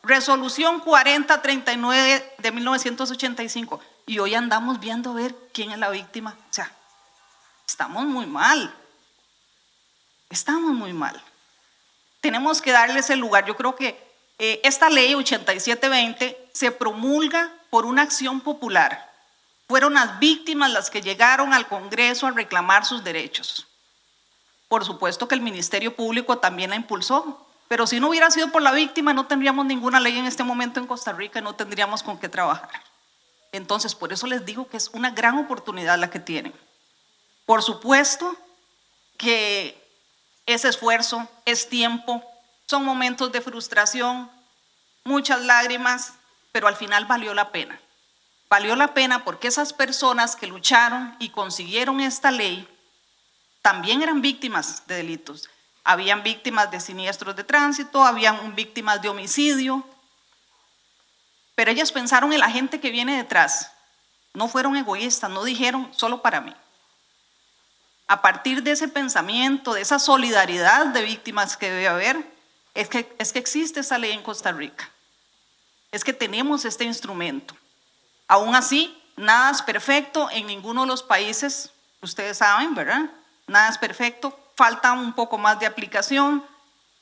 Resolución 4039 de 1985. Y hoy andamos viendo a ver quién es la víctima. O sea, estamos muy mal. Estamos muy mal. Tenemos que darles el lugar. Yo creo que esta ley 8720 se promulga por una acción popular. Fueron las víctimas las que llegaron al Congreso a reclamar sus derechos. Por supuesto que el Ministerio Público también la impulsó, pero si no hubiera sido por la víctima no tendríamos ninguna ley en este momento en Costa Rica y no tendríamos con qué trabajar. Entonces, por eso les digo que es una gran oportunidad la que tienen. Por supuesto que es esfuerzo, es tiempo, son momentos de frustración, muchas lágrimas, pero al final valió la pena. Valió la pena porque esas personas que lucharon y consiguieron esta ley también eran víctimas de delitos. Habían víctimas de siniestros de tránsito, habían víctimas de homicidio, pero ellas pensaron en la gente que viene detrás. No fueron egoístas, no dijeron solo para mí. A partir de ese pensamiento, de esa solidaridad de víctimas que debe haber, es que existe esa ley en Costa Rica. Es que tenemos este instrumento. Aún así, nada es perfecto en ninguno de los países, ustedes saben, ¿verdad? Nada es perfecto, falta un poco más de aplicación,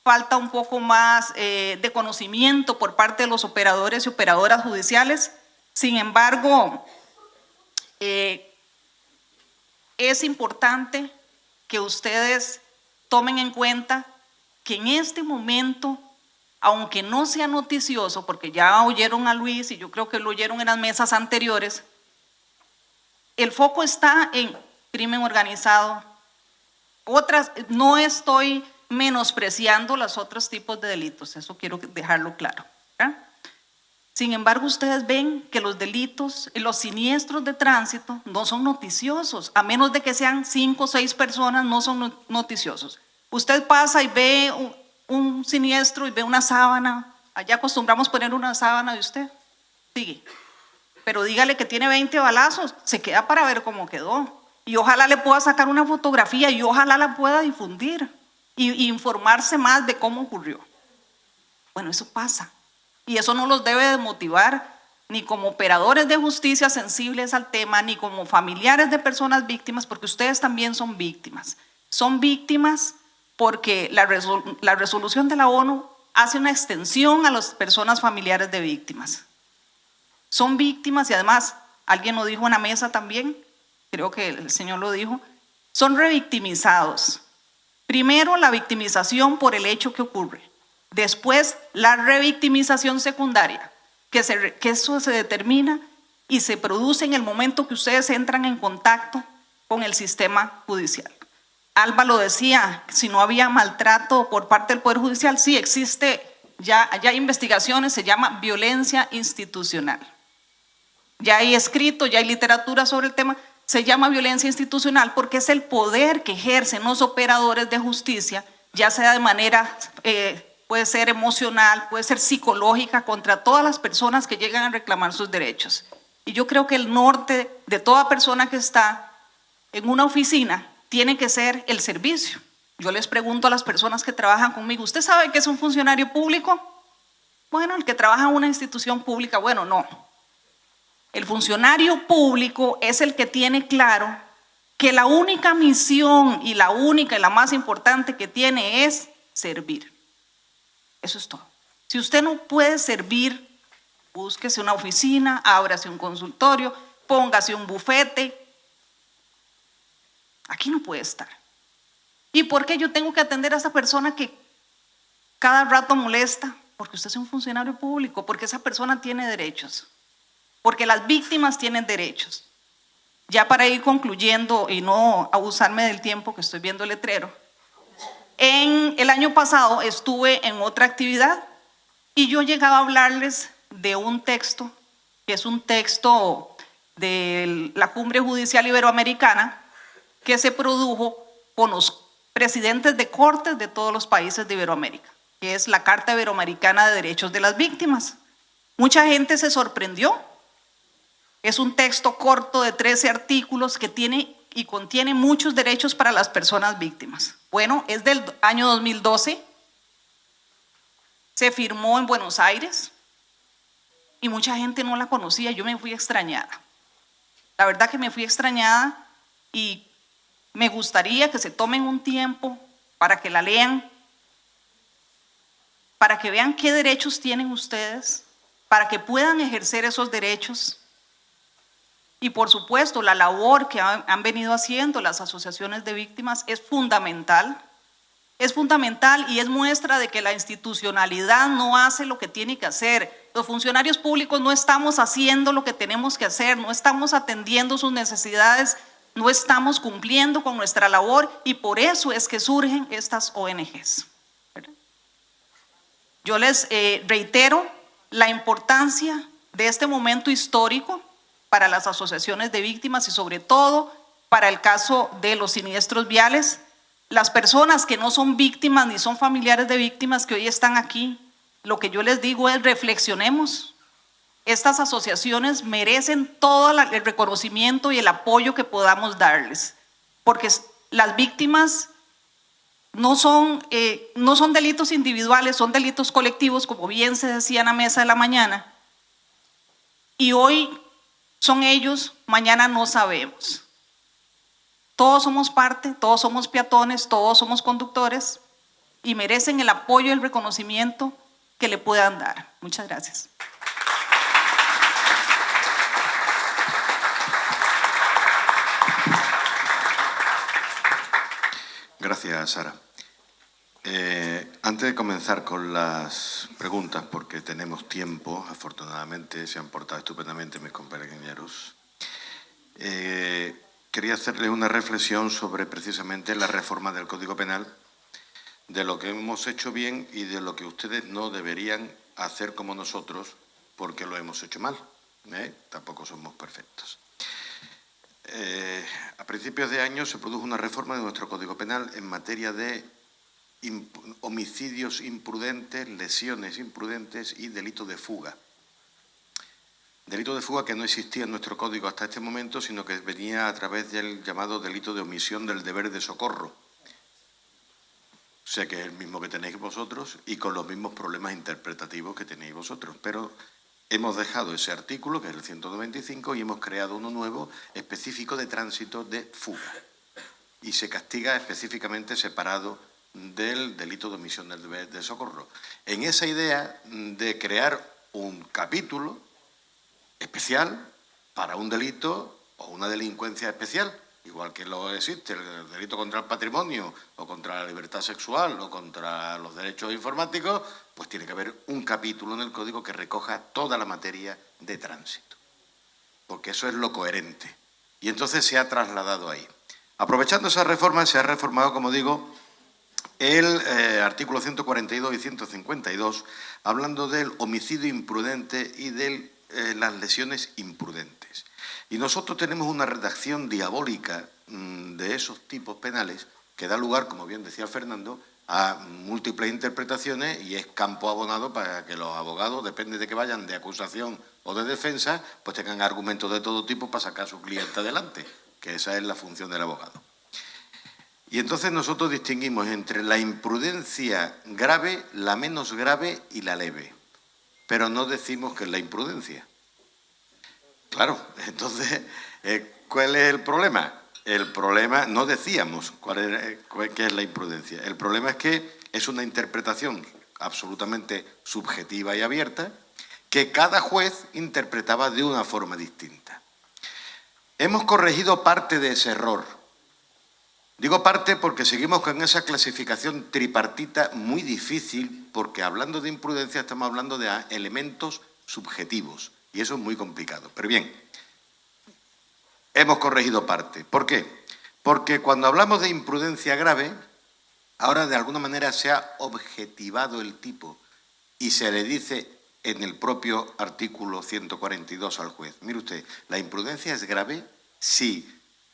falta un poco más de conocimiento por parte de los operadores y operadoras judiciales. Sin embargo, es importante que ustedes tomen en cuenta que en este momento, aunque no sea noticioso, porque ya oyeron a Luis y yo creo que lo oyeron en las mesas anteriores, el foco está en crimen organizado. No estoy menospreciando los otros tipos de delitos, eso quiero dejarlo claro, ¿verdad? Sin embargo, ustedes ven que los delitos, los siniestros de tránsito no son noticiosos, a menos de que sean 5 o 6 personas, no son noticiosos. Usted pasa y ve un siniestro y ve una sábana, allá acostumbramos poner una sábana de usted, sigue. Pero dígale que tiene 20 balazos, se queda para ver cómo quedó. Y ojalá le pueda sacar una fotografía y ojalá la pueda difundir y informarse más de cómo ocurrió. Bueno, eso pasa. Y eso no los debe de motivar ni como operadores de justicia sensibles al tema, ni como familiares de personas víctimas, porque ustedes también son víctimas. Son víctimas porque la resolución de la ONU hace una extensión a las personas familiares de víctimas. Son víctimas y además, alguien lo dijo en la mesa también, creo que el señor lo dijo, son revictimizados. Primero la victimización por el hecho que ocurre, después la revictimización secundaria, que eso se determina y se produce en el momento que ustedes entran en contacto con el sistema judicial. Alba lo decía, si no había maltrato por parte del Poder Judicial, sí existe, ya hay investigaciones, se llama violencia institucional. Ya hay escrito, ya hay literatura sobre el tema, se llama violencia institucional porque es el poder que ejercen los operadores de justicia, ya sea de manera, puede ser emocional, puede ser psicológica, contra todas las personas que llegan a reclamar sus derechos. Y yo creo que el norte de toda persona que está en una oficina tiene que ser el servicio. Yo les pregunto a las personas que trabajan conmigo, ¿usted sabe qué es un funcionario público? Bueno, el que trabaja en una institución pública, bueno, no. El funcionario público es el que tiene claro que la única misión y la más importante que tiene es servir. Eso es todo. Si usted no puede servir, búsquese una oficina, ábrase un consultorio, póngase un bufete. Aquí no puede estar. ¿Y por qué yo tengo que atender a esa persona que cada rato molesta? Porque usted es un funcionario público, porque esa persona tiene derechos, porque las víctimas tienen derechos. Ya para ir concluyendo y no abusarme del tiempo que estoy viendo el letrero, el año pasado estuve en otra actividad y yo llegaba a hablarles de un texto, que es un texto de la Cumbre Judicial Iberoamericana, que se produjo con los presidentes de cortes de todos los países de Iberoamérica, que es la Carta Iberoamericana de Derechos de las Víctimas. Mucha gente se sorprendió. Es un texto corto de 13 artículos que tiene y contiene muchos derechos para las personas víctimas. Bueno, es del año 2012, se firmó en Buenos Aires y mucha gente no la conocía. Yo me fui extrañada. La verdad que me fui extrañada y me gustaría que se tomen un tiempo para que la lean, para que vean qué derechos tienen ustedes, para que puedan ejercer esos derechos. Y por supuesto, la labor que han venido haciendo las asociaciones de víctimas es fundamental y es muestra de que la institucionalidad no hace lo que tiene que hacer. Los funcionarios públicos no estamos haciendo lo que tenemos que hacer, no estamos atendiendo sus necesidades, no estamos cumpliendo con nuestra labor y por eso es que surgen estas ONGs. Yo les reitero la importancia de este momento histórico para las asociaciones de víctimas y sobre todo para el caso de los siniestros viales. Las personas que no son víctimas ni son familiares de víctimas que hoy están aquí, lo que yo les digo es reflexionemos. Estas asociaciones merecen todo el reconocimiento y el apoyo que podamos darles, porque las víctimas no son delitos individuales, son delitos colectivos, como bien se decía en la mesa de la mañana, y hoy son ellos, mañana no sabemos. Todos somos parte, todos somos peatones, todos somos conductores y merecen el apoyo y el reconocimiento que le puedan dar. Muchas gracias. Gracias, Sara. Antes de comenzar con las preguntas, porque tenemos tiempo, afortunadamente se han portado estupendamente mis compañeros, quería hacerles una reflexión sobre precisamente la reforma del Código Penal, de lo que hemos hecho bien y de lo que ustedes no deberían hacer como nosotros porque lo hemos hecho mal. Tampoco somos perfectos. A principios de año se produjo una reforma de nuestro Código Penal en materia de homicidios imprudentes, lesiones imprudentes y delito de fuga. Delito de fuga que no existía en nuestro código hasta este momento, sino que venía a través del llamado delito de omisión del deber de socorro. O sea que es el mismo que tenéis vosotros y con los mismos problemas interpretativos que tenéis vosotros. Pero hemos dejado ese artículo, que es el 195, y hemos creado uno nuevo específico de tránsito de fuga. Y se castiga específicamente separado del delito de omisión del deber de socorro. En esa idea de crear un capítulo especial para un delito o una delincuencia especial, igual que lo existe el delito contra el patrimonio o contra la libertad sexual o contra los derechos informáticos, pues tiene que haber un capítulo en el Código que recoja toda la materia de tránsito, porque eso es lo coherente. Y entonces se ha trasladado ahí. Aprovechando esa reforma, se ha reformado, como digo, el artículo 142 y 152, hablando del homicidio imprudente y de las lesiones imprudentes. Y nosotros tenemos una redacción diabólica de esos tipos penales que da lugar, como bien decía Fernando, a múltiples interpretaciones y es campo abonado para que los abogados, depende de que vayan de acusación o de defensa, pues tengan argumentos de todo tipo para sacar a su cliente adelante, que esa es la función del abogado. Y entonces nosotros distinguimos entre la imprudencia grave, la menos grave y la leve, pero no decimos que es la imprudencia. Claro, entonces, ¿cuál es el problema? El problema, no decíamos qué es la imprudencia. El problema es que es una interpretación absolutamente subjetiva y abierta que cada juez interpretaba de una forma distinta. Hemos corregido parte de ese error. Digo parte porque seguimos con esa clasificación tripartita muy difícil, porque hablando de imprudencia estamos hablando de elementos subjetivos y eso es muy complicado. Pero bien, hemos corregido parte. ¿Por qué? Porque cuando hablamos de imprudencia grave, ahora de alguna manera se ha objetivado el tipo y se le dice en el propio artículo 142 al juez: mire usted, la imprudencia es grave si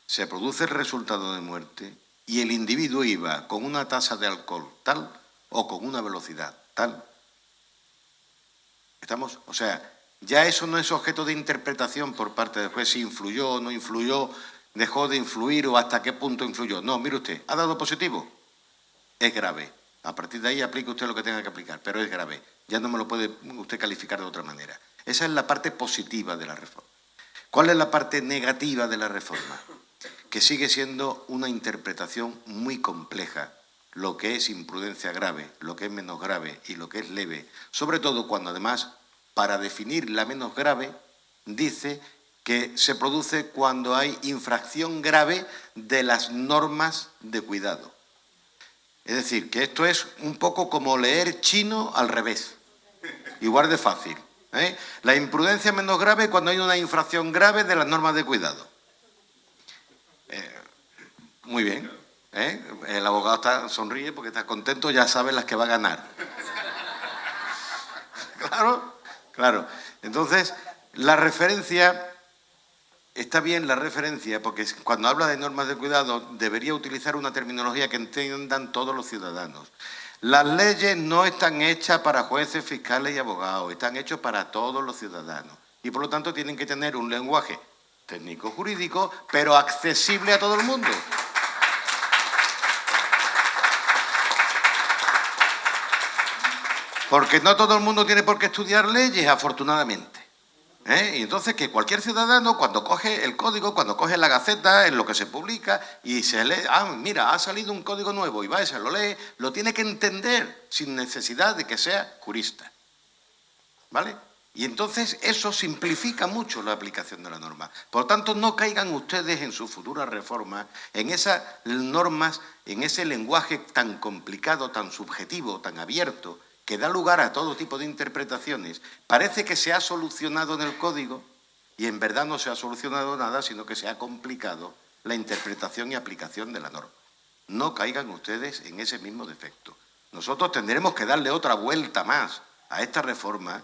se produce el resultado de muerte y el individuo iba con una tasa de alcohol tal o con una velocidad tal. ¿Estamos? O sea, ya eso no es objeto de interpretación por parte del juez, si influyó o no influyó, dejó de influir o hasta qué punto influyó. No, mire usted, ¿ha dado positivo? Es grave. A partir de ahí aplique usted lo que tenga que aplicar, pero es grave. Ya no me lo puede usted calificar de otra manera. Esa es la parte positiva de la reforma. ¿Cuál es la parte negativa de la reforma? Que sigue siendo una interpretación muy compleja, lo que es imprudencia grave, lo que es menos grave y lo que es leve, sobre todo cuando además, para definir la menos grave, dice que se produce cuando hay infracción grave de las normas de cuidado. Es decir, que esto es un poco como leer chino al revés, igual de fácil. La imprudencia menos grave cuando hay una infracción grave de las normas de cuidado. Muy bien, el abogado sonríe porque está contento, ya sabe las que va a ganar. Claro. Entonces, la referencia, está bien la referencia, porque cuando habla de normas de cuidado debería utilizar una terminología que entiendan todos los ciudadanos. Las leyes no están hechas para jueces, fiscales y abogados, están hechas para todos los ciudadanos. Y por lo tanto tienen que tener un lenguaje técnico-jurídico, pero accesible a todo el mundo. Porque no todo el mundo tiene por qué estudiar leyes, afortunadamente. Y entonces que cualquier ciudadano, cuando coge el código, cuando coge la Gaceta, en lo que se publica, y se lee, mira, ha salido un código nuevo, y va y se lo lee, lo tiene que entender sin necesidad de que sea jurista. ¿Vale? Y entonces eso simplifica mucho la aplicación de la norma. Por lo tanto, no caigan ustedes en su futura reforma en esas normas, en ese lenguaje tan complicado, tan subjetivo, tan abierto, que da lugar a todo tipo de interpretaciones. Parece que se ha solucionado en el código y en verdad no se ha solucionado nada, sino que se ha complicado la interpretación y aplicación de la norma. No caigan ustedes en ese mismo defecto. Nosotros tendremos que darle otra vuelta más a esta reforma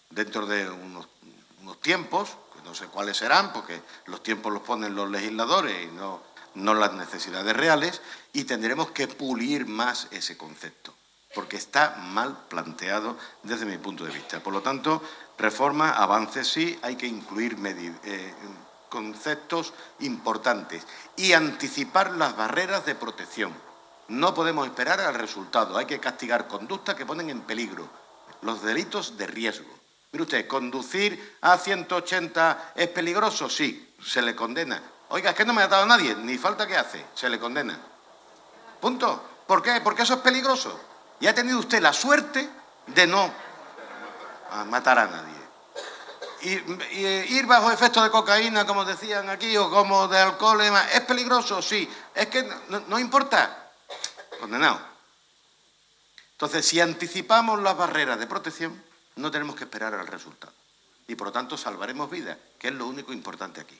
dentro de unos tiempos, que no sé cuáles serán, porque los tiempos los ponen los legisladores y no las necesidades reales, y tendremos que pulir más ese concepto, porque está mal planteado desde mi punto de vista. Por lo tanto, reforma, avance sí, hay que incluir conceptos importantes y anticipar las barreras de protección. No podemos esperar al resultado, hay que castigar conductas que ponen en peligro los delitos de riesgo. Mire usted, ¿conducir a 180 es peligroso? Sí, se le condena. Oiga, es que no me ha dado nadie, ni falta que hace, se le condena. Punto. ¿Por qué? Porque eso es peligroso. Y ha tenido usted la suerte de no matar a nadie. Y ir bajo efecto de cocaína, como decían aquí, o como de alcohol y demás, ¿es peligroso? Sí. Es que no importa. Condenado. Entonces, si anticipamos las barreras de protección, no tenemos que esperar al resultado. Y, por lo tanto, salvaremos vidas, que es lo único importante aquí.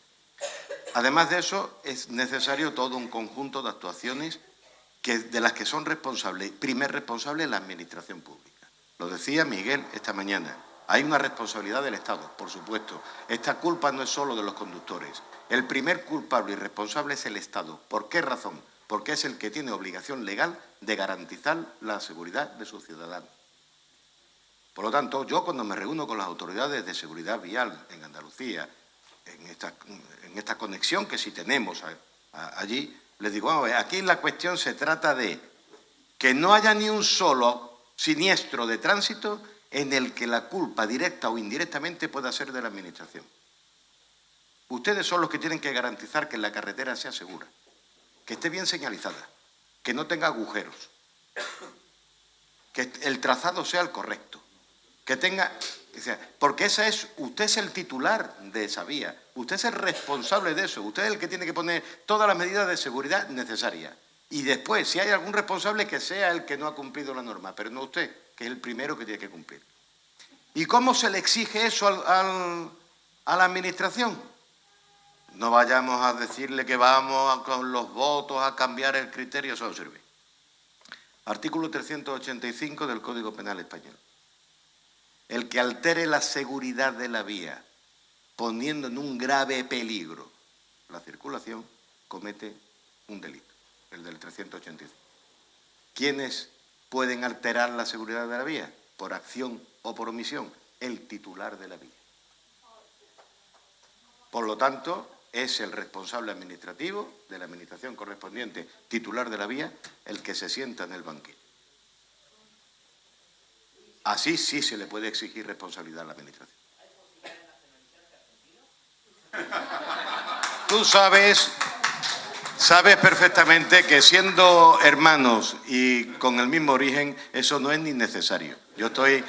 Además de eso, es necesario todo un conjunto de actuaciones de las que son responsables, primer responsable, la Administración Pública. Lo decía Miguel esta mañana. Hay una responsabilidad del Estado, por supuesto. Esta culpa no es solo de los conductores. El primer culpable y responsable es el Estado. ¿Por qué razón? Porque es el que tiene obligación legal de garantizar la seguridad de sus ciudadanos. Por lo tanto, yo cuando me reúno con las autoridades de seguridad vial en Andalucía, en esta conexión que sí tenemos allí, les digo, vamos a ver, aquí la cuestión se trata de que no haya ni un solo siniestro de tránsito en el que la culpa directa o indirectamente pueda ser de la Administración. Ustedes son los que tienen que garantizar que la carretera sea segura, que esté bien señalizada, que no tenga agujeros, que el trazado sea el correcto, que tenga... Porque usted es el titular de esa vía, usted es el responsable de eso, usted es el que tiene que poner todas las medidas de seguridad necesarias. Y después, si hay algún responsable, que sea el que no ha cumplido la norma, pero no usted, que es el primero que tiene que cumplir. ¿Y cómo se le exige eso a la Administración? No vayamos a decirle que vamos con los votos a cambiar el criterio, eso no sirve. Artículo 385 del Código Penal Español. El que altere la seguridad de la vía, poniendo en un grave peligro la circulación, comete un delito, el del 385. ¿Quiénes pueden alterar la seguridad de la vía? Por acción o por omisión, el titular de la vía. Por lo tanto, es el responsable administrativo de la administración correspondiente, titular de la vía, el que se sienta en el banquillo. Así sí se le puede exigir responsabilidad a la Administración. Tú sabes perfectamente que siendo hermanos y con el mismo origen, eso no es ni necesario. Yo estoy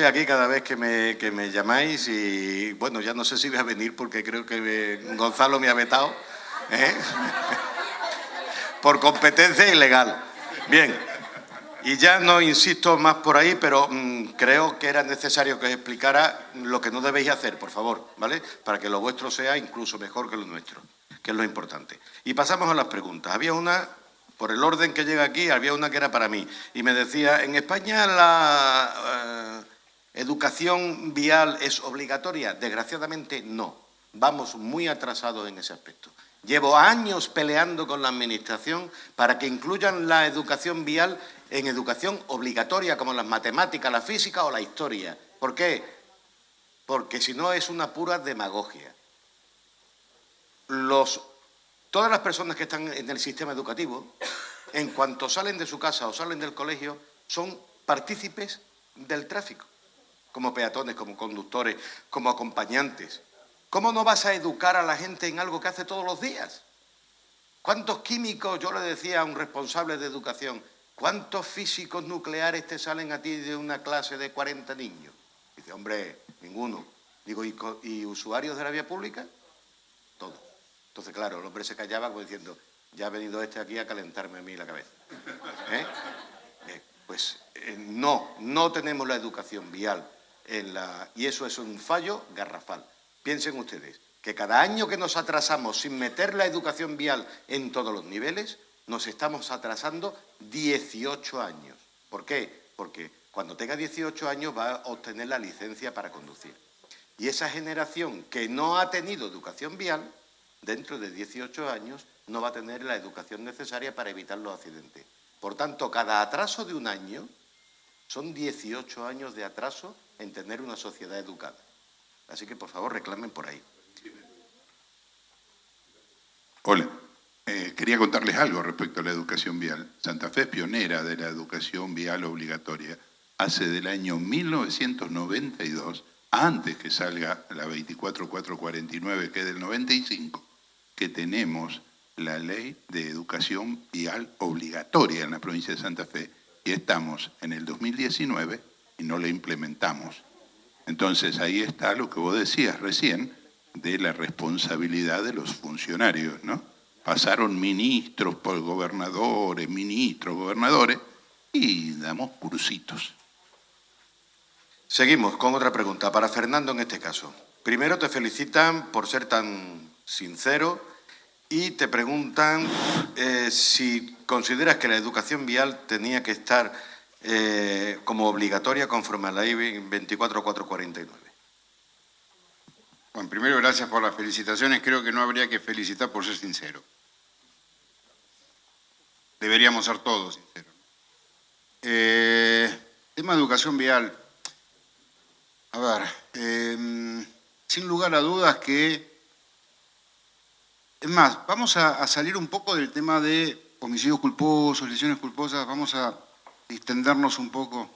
aquí cada vez que me llamáis y, bueno, ya no sé si voy a venir porque creo que Gonzalo me ha vetado, por competencia ilegal. Bien. Y ya no insisto más por ahí, pero creo que era necesario que os explicara lo que no debéis hacer, por favor, ¿vale? Para que lo vuestro sea incluso mejor que lo nuestro, que es lo importante. Y pasamos a las preguntas. Había una, por el orden que llega aquí, había una que era para mí. Y me decía, ¿en España la educación vial es obligatoria? Desgraciadamente no. Vamos muy atrasados en ese aspecto. Llevo años peleando con la Administración para que incluyan la educación vial en educación obligatoria, como las matemáticas, la física o la historia. ¿Por qué? Porque si no es una pura demagogia. Todas las personas que están en el sistema educativo, en cuanto salen de su casa o salen del colegio, son partícipes del tráfico, como peatones, como conductores, como acompañantes. ¿Cómo no vas a educar a la gente en algo que hace todos los días? ¿Cuántos químicos, yo le decía a un responsable de educación, cuántos físicos nucleares te salen a ti de una clase de 40 niños? Dice, hombre, ninguno. Digo, ¿y usuarios de la vía pública? Todos. Entonces, claro, el hombre se callaba como diciendo, ya ha venido este aquí a calentarme a mí la cabeza. No tenemos la educación vial y eso es un fallo garrafal. Piensen ustedes que cada año que nos atrasamos sin meter la educación vial en todos los niveles, nos estamos atrasando 18 años. ¿Por qué? Porque cuando tenga 18 años va a obtener la licencia para conducir. Y esa generación que no ha tenido educación vial, dentro de 18 años no va a tener la educación necesaria para evitar los accidentes. Por tanto, cada atraso de un año son 18 años de atraso en tener una sociedad educada. Así que, por favor, reclamen por ahí. Hola. Quería contarles algo respecto a la educación vial. Santa Fe es pionera de la educación vial obligatoria. Hace del año 1992 antes que salga la 24449, que es del 95, que tenemos la ley de educación vial obligatoria en la provincia de Santa Fe. Y estamos en el 2019 y no la implementamos. Entonces ahí está lo que vos decías recién de la responsabilidad de los funcionarios, ¿no? Pasaron ministros por gobernadores, gobernadores, y damos cursitos. Seguimos con otra pregunta, para Fernando en este caso. Primero te felicitan por ser tan sincero y te preguntan si consideras que la educación vial tenía que estar como obligatoria conforme a la ley 24449. Bueno, primero, gracias por las felicitaciones. Creo que no habría que felicitar por ser sincero. Deberíamos ser todos sinceros. Tema de educación vial. A ver, sin lugar a dudas que... Es más, vamos a salir un poco del tema de homicidios culposos, lesiones culposas, vamos a distendernos un poco.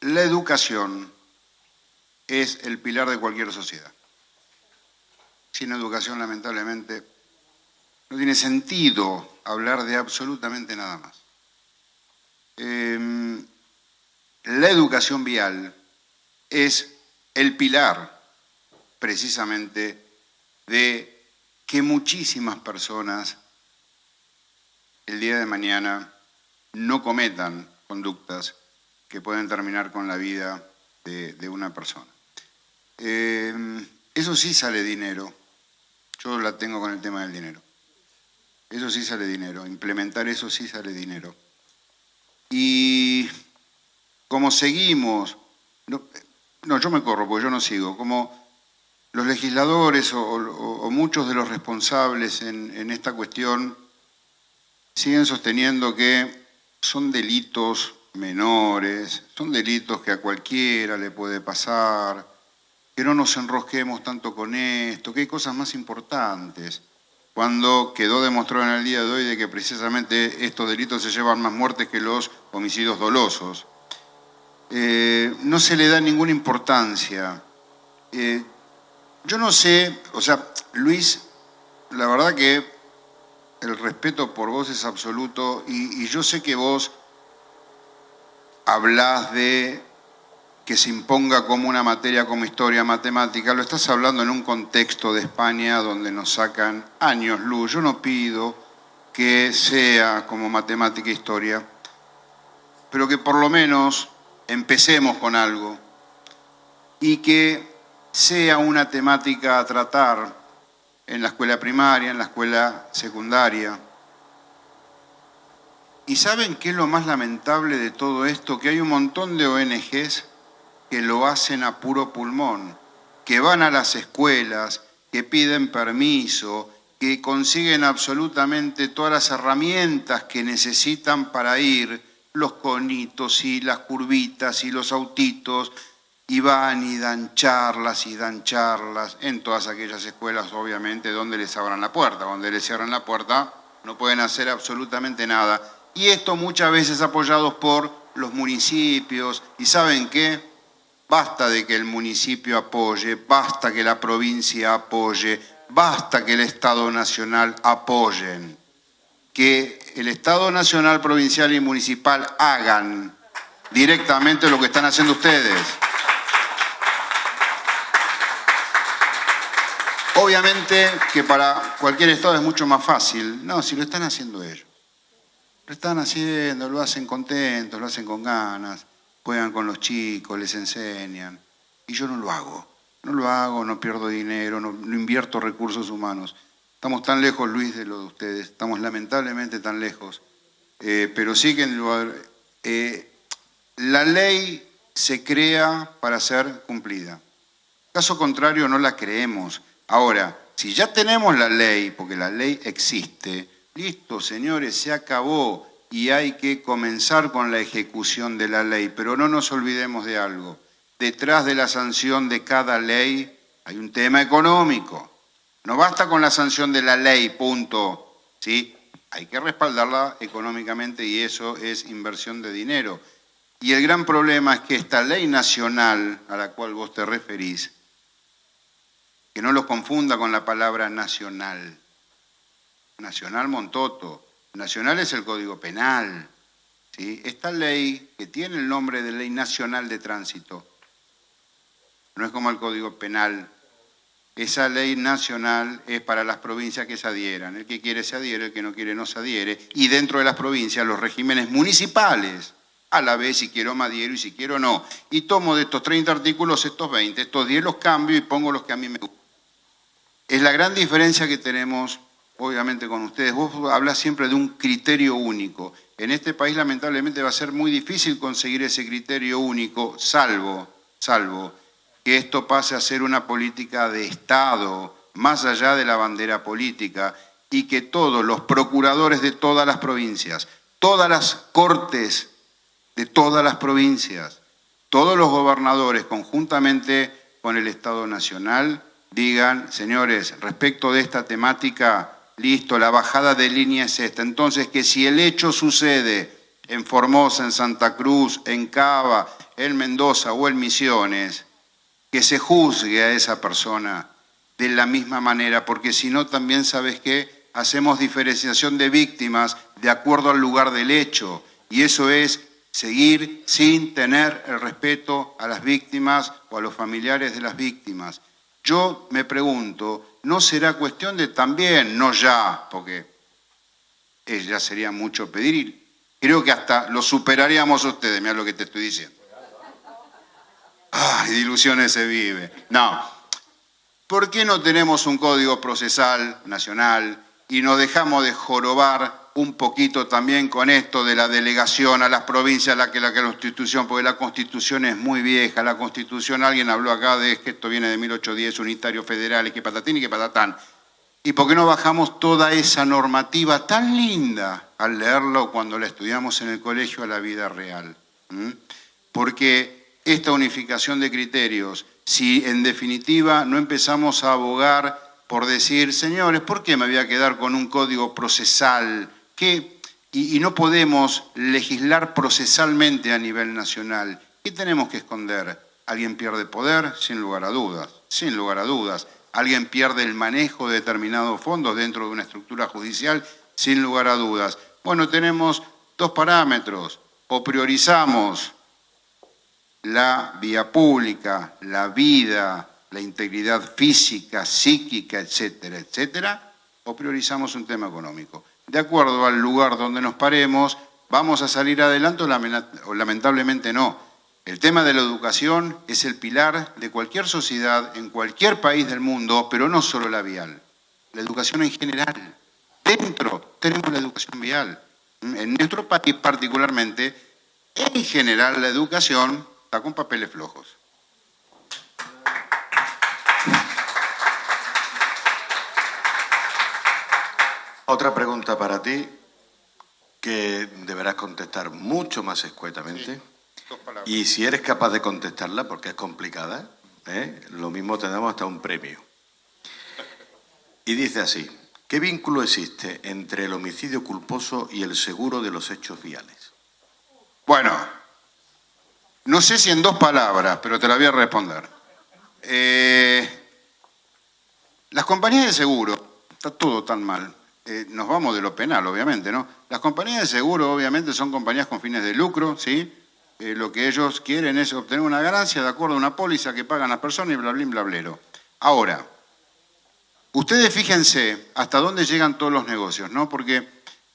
La educación es el pilar de cualquier sociedad. Sin educación, lamentablemente, no tiene sentido hablar de absolutamente nada más. La educación vial es el pilar, precisamente, de que muchísimas personas el día de mañana no cometan conductas que pueden terminar con la vida de una persona. Eso sí sale dinero. Yo la tengo con el tema del dinero. Eso sí sale dinero. Implementar eso sí sale dinero. Y como seguimos... No, yo me corro porque yo no sigo. Como los legisladores o muchos de los responsables en esta cuestión siguen sosteniendo que son delitos menores, son delitos que a cualquiera le puede pasar, que no nos enrosquemos tanto con esto, que hay cosas más importantes, cuando quedó demostrado en el día de hoy de que precisamente estos delitos se llevan más muertes que los homicidios dolosos. No se le da ninguna importancia. Yo no sé, o sea, Luis, la verdad que el respeto por vos es absoluto y yo sé que vos hablás de que se imponga como una materia como historia, matemática, lo estás hablando en un contexto de España donde nos sacan años luz. Yo no pido que sea como matemática e historia, pero que por lo menos empecemos con algo y que sea una temática a tratar en la escuela primaria, en la escuela secundaria. ¿Y saben qué es lo más lamentable de todo esto? Que hay un montón de ONGs que lo hacen a puro pulmón, que van a las escuelas, que piden permiso, que consiguen absolutamente todas las herramientas que necesitan para ir, los conitos y las curvitas y los autitos, y van y dan charlas en todas aquellas escuelas, obviamente, donde les abran la puerta. Donde les cierran la puerta no pueden hacer absolutamente nada. Y esto muchas veces apoyados por los municipios. ¿Y saben qué? Basta de que el municipio apoye, basta que la provincia apoye, basta que el Estado Nacional apoyen. Que el Estado Nacional, provincial y municipal hagan directamente lo que están haciendo ustedes. Obviamente que para cualquier Estado es mucho más fácil. No, si lo están haciendo ellos. Lo están haciendo, lo hacen contentos, lo hacen con ganas, juegan con los chicos, les enseñan. Y yo no lo hago. No lo hago, no pierdo dinero, no invierto recursos humanos. Estamos tan lejos, Luis, de lo de ustedes. Estamos lamentablemente tan lejos. Pero sí que la ley se crea para ser cumplida. Caso contrario, no la creemos. Ahora, si ya tenemos la ley, porque la ley existe, listo, señores, se acabó y hay que comenzar con la ejecución de la ley. Pero no nos olvidemos de algo. Detrás de la sanción de cada ley hay un tema económico. No basta con la sanción de la ley, punto. ¿Sí? Hay que respaldarla económicamente y eso es inversión de dinero. Y el gran problema es que esta ley nacional a la cual vos te referís, que no lo confunda con la palabra nacional. Nacional Montoto. Nacional es el Código Penal. ¿Sí? Esta ley, que tiene el nombre de Ley Nacional de Tránsito, no es como el Código Penal. Esa ley nacional es para las provincias que se adhieran. El que quiere se adhiere, el que no quiere no se adhiere. Y dentro de las provincias, los regímenes municipales, a la vez si quiero me adhiero y si quiero no. Y tomo de estos 30 artículos estos 20, estos 10 los cambio y pongo los que a mí me gustan. Es la gran diferencia que tenemos, obviamente, con ustedes. Vos hablás siempre de un criterio único. En este país, lamentablemente, va a ser muy difícil conseguir ese criterio único, salvo que esto pase a ser una política de Estado, más allá de la bandera política, y que todos los procuradores de todas las provincias, todas las cortes de todas las provincias, todos los gobernadores, conjuntamente con el Estado Nacional, digan, señores, respecto de esta temática, listo, la bajada de línea es esta. Entonces, que si el hecho sucede en Formosa, en Santa Cruz, en Cava, en Mendoza o en Misiones, que se juzgue a esa persona de la misma manera, porque si no también, ¿sabes qué? Hacemos diferenciación de víctimas de acuerdo al lugar del hecho, y eso es seguir sin tener el respeto a las víctimas o a los familiares de las víctimas. Yo me pregunto, ¿no será cuestión de también, no ya, porque ya sería mucho pedir, creo que hasta lo superaríamos ustedes, mira lo que te estoy diciendo. ¡Ay, de ilusiones se vive! No. ¿Por qué no tenemos un código procesal nacional y nos dejamos de jorobar un poquito también con esto de la delegación a las provincias, la Constitución, porque la Constitución es muy vieja, la Constitución, alguien habló acá de que esto viene de 1810, unitario federal, y que patatín y que patatán. ¿Y por qué no bajamos toda esa normativa tan linda al leerlo cuando la estudiamos en el colegio a la vida real? Porque esta unificación de criterios, si en definitiva no empezamos a abogar por decir, señores, ¿por qué me voy a quedar con un código procesal? Y no podemos legislar procesalmente a nivel nacional. ¿Qué tenemos que esconder? ¿Alguien pierde poder? Sin lugar a dudas, sin lugar a dudas. ¿Alguien pierde el manejo de determinados fondos dentro de una estructura judicial? Sin lugar a dudas. Bueno, tenemos dos parámetros. O priorizamos la vía pública, la vida, la integridad física, psíquica, etcétera, etcétera, o priorizamos un tema económico. De acuerdo al lugar donde nos paremos, ¿vamos a salir adelante o lamentablemente no? El tema de la educación es el pilar de cualquier sociedad, en cualquier país del mundo, pero no solo la vial. La educación en general. Dentro tenemos la educación vial. En nuestro país particularmente, en general la educación está con papeles flojos. Otra pregunta para ti, que deberás contestar mucho más escuetamente. Sí, 2 palabras. Y si eres capaz de contestarla, porque es complicada, lo mismo te damos hasta un premio. Y dice así, ¿qué vínculo existe entre el homicidio culposo y el seguro de los hechos viales? Bueno, no sé si en 2 palabras, pero te la voy a responder. Las compañías de seguro, está todo tan mal. Nos vamos de lo penal, obviamente, ¿no? Las compañías de seguro, obviamente, son compañías con fines de lucro, ¿sí? Lo que ellos quieren es obtener una ganancia de acuerdo a una póliza que pagan las personas y blablín, blablero. Ahora, ustedes fíjense hasta dónde llegan todos los negocios, ¿no? Porque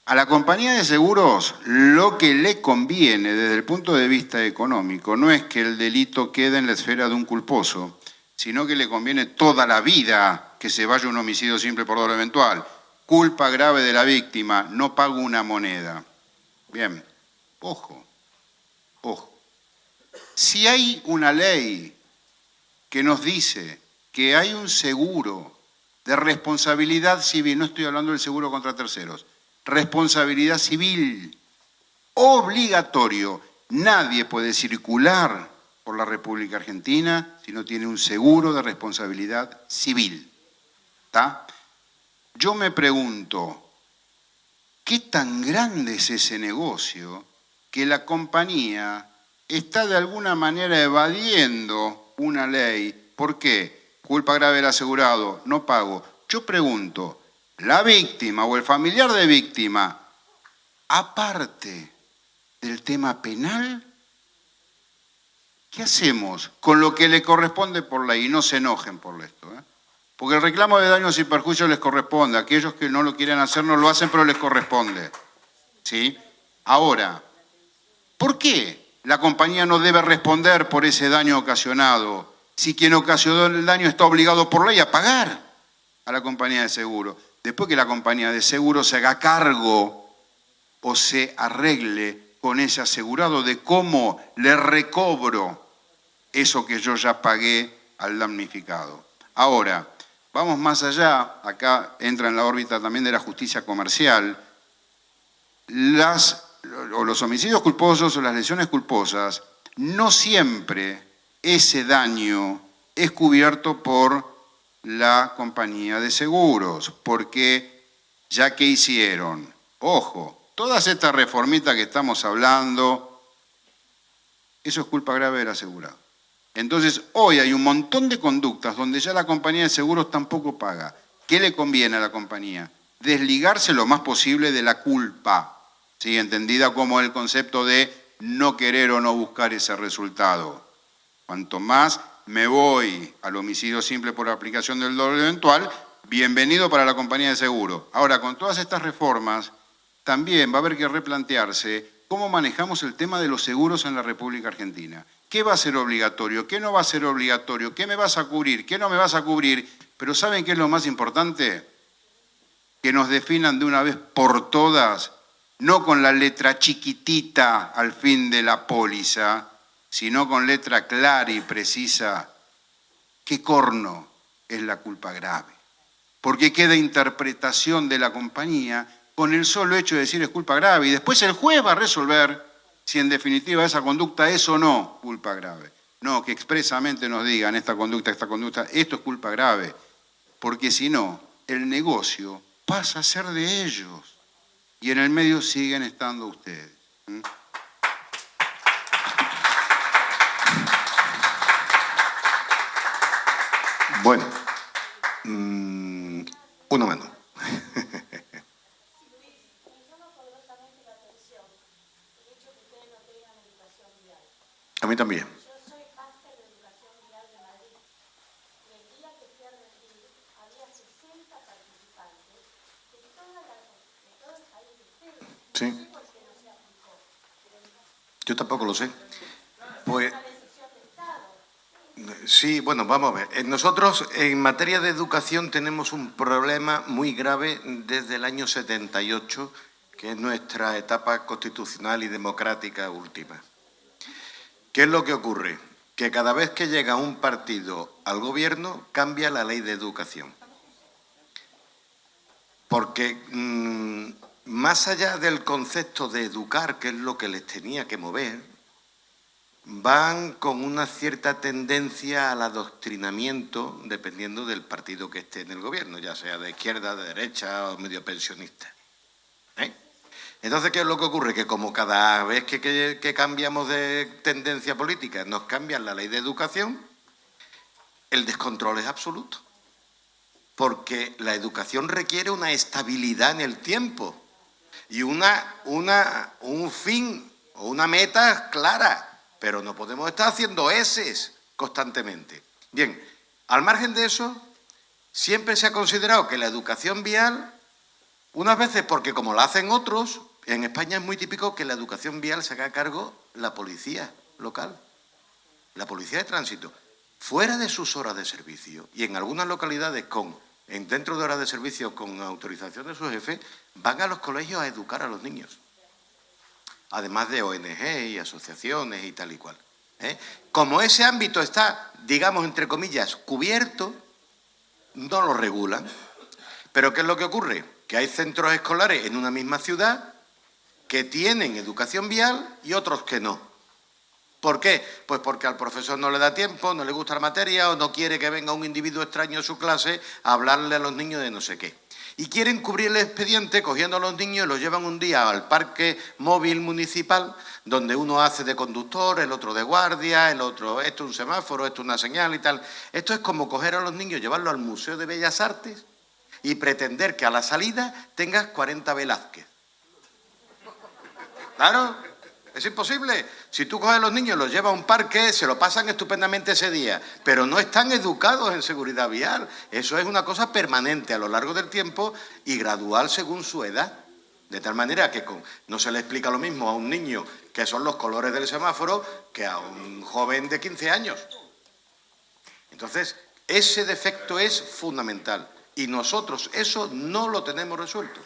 a la compañía de seguros lo que le conviene desde el punto de vista económico no es que el delito quede en la esfera de un culposo, sino que le conviene toda la vida que se vaya un homicidio simple por dolo eventual. Culpa grave de la víctima, no pago una moneda. Bien, ojo, ojo. Si hay una ley que nos dice que hay un seguro de responsabilidad civil, no estoy hablando del seguro contra terceros, responsabilidad civil, obligatorio, nadie puede circular por la República Argentina si no tiene un seguro de responsabilidad civil. ¿Está? Yo me pregunto, ¿qué tan grande es ese negocio que la compañía está de alguna manera evadiendo una ley. ¿Por qué? Culpa grave del asegurado, no pago. Yo pregunto, ¿la víctima o el familiar de víctima, aparte del tema penal, qué hacemos con lo que le corresponde por ley? Y no se enojen por esto, ¿eh? Porque el reclamo de daños y perjuicios les corresponde. Aquellos que no lo quieren hacer no lo hacen, pero les corresponde. ¿Sí? Ahora, ¿por qué la compañía no debe responder por ese daño ocasionado si quien ocasionó el daño está obligado por ley a pagar a la compañía de seguro? Después que la compañía de seguro se haga cargo o se arregle con ese asegurado de cómo le recobro eso que yo ya pagué al damnificado. Ahora, vamos más allá, acá entra en la órbita también de la justicia comercial. Los homicidios culposos o las lesiones culposas, no siempre ese daño es cubierto por la compañía de seguros, porque ya que hicieron, ojo, todas estas reformitas que estamos hablando, eso es culpa grave del asegurado. Entonces, hoy hay un montón de conductas donde ya la compañía de seguros tampoco paga. ¿Qué le conviene a la compañía? Desligarse lo más posible de la culpa, ¿sí? Entendida como el concepto de no querer o no buscar ese resultado. Cuanto más me voy al homicidio simple por aplicación del dolo eventual, bienvenido para la compañía de seguro. Ahora, con todas estas reformas, también va a haber que replantearse cómo manejamos el tema de los seguros en la República Argentina. ¿Qué va a ser obligatorio? ¿Qué no va a ser obligatorio? ¿Qué me vas a cubrir? ¿Qué no me vas a cubrir? Pero ¿saben qué es lo más importante? Que nos definan de una vez por todas, no con la letra chiquitita al fin de la póliza, sino con letra clara y precisa, qué corno es la culpa grave. Porque queda interpretación de la compañía con el solo hecho de decir es culpa grave, y después el juez va a resolver si en definitiva esa conducta es o no culpa grave. No, que expresamente nos digan esta conducta, esto es culpa grave, porque si no, el negocio pasa a ser de ellos y en el medio siguen estando ustedes. Bueno, uno menos. A mí también. Yo soy parte de Educación Vial de Madrid y el día que fui a rendir había 60 participantes de todo el país de ustedes. Sí. No sé por qué no se aplicó. Yo tampoco lo sé. Pues Es una decisión de Estado. sí, bueno, vamos a ver. Nosotros en materia de educación tenemos un problema muy grave desde el año 78, que es nuestra etapa constitucional y democrática última. ¿Qué es lo que ocurre? Que cada vez que llega un partido al gobierno, cambia la ley de educación. Porque más allá del concepto de educar, que es lo que les tenía que mover, van con una cierta tendencia al adoctrinamiento, dependiendo del partido que esté en el gobierno, ya sea de izquierda, de derecha o medio pensionista. Entonces, ¿qué es lo que ocurre? Que como cada vez que cambiamos de tendencia política nos cambian la ley de educación, el descontrol es absoluto. Porque la educación requiere una estabilidad en el tiempo y un fin o una meta clara, pero no podemos estar haciendo eses constantemente. Bien, al margen de eso, siempre se ha considerado que la educación vial, unas veces porque como la hacen otros, en España es muy típico que la educación vial se haga a cargo la policía local, la policía de tránsito, fuera de sus horas de servicio. Y en algunas localidades, dentro de horas de servicio, con autorización de su jefe, van a los colegios a educar a los niños. Además de ONG y asociaciones y tal y cual. Como ese ámbito está, digamos, entre comillas, cubierto, no lo regulan. Pero ¿qué es lo que ocurre? Que hay centros escolares en una misma ciudad que tienen educación vial y otros que no. ¿Por qué? Pues porque al profesor no le da tiempo, no le gusta la materia o no quiere que venga un individuo extraño a su clase a hablarle a los niños de no sé qué. Y quieren cubrir el expediente cogiendo a los niños y los llevan un día al parque móvil municipal, donde uno hace de conductor, el otro de guardia, el otro, esto es un semáforo, esto es una señal y tal. Esto es como coger a los niños, llevarlos al Museo de Bellas Artes y pretender que a la salida tengas 40 Velázquez. Claro, es imposible. Si tú coges a los niños, los llevas a un parque, se lo pasan estupendamente ese día, pero no están educados en seguridad vial. Eso es una cosa permanente a lo largo del tiempo y gradual según su edad. De tal manera que no se le explica lo mismo a un niño que son los colores del semáforo que a un joven de 15 años. Entonces, ese defecto es fundamental y nosotros eso no lo tenemos resuelto.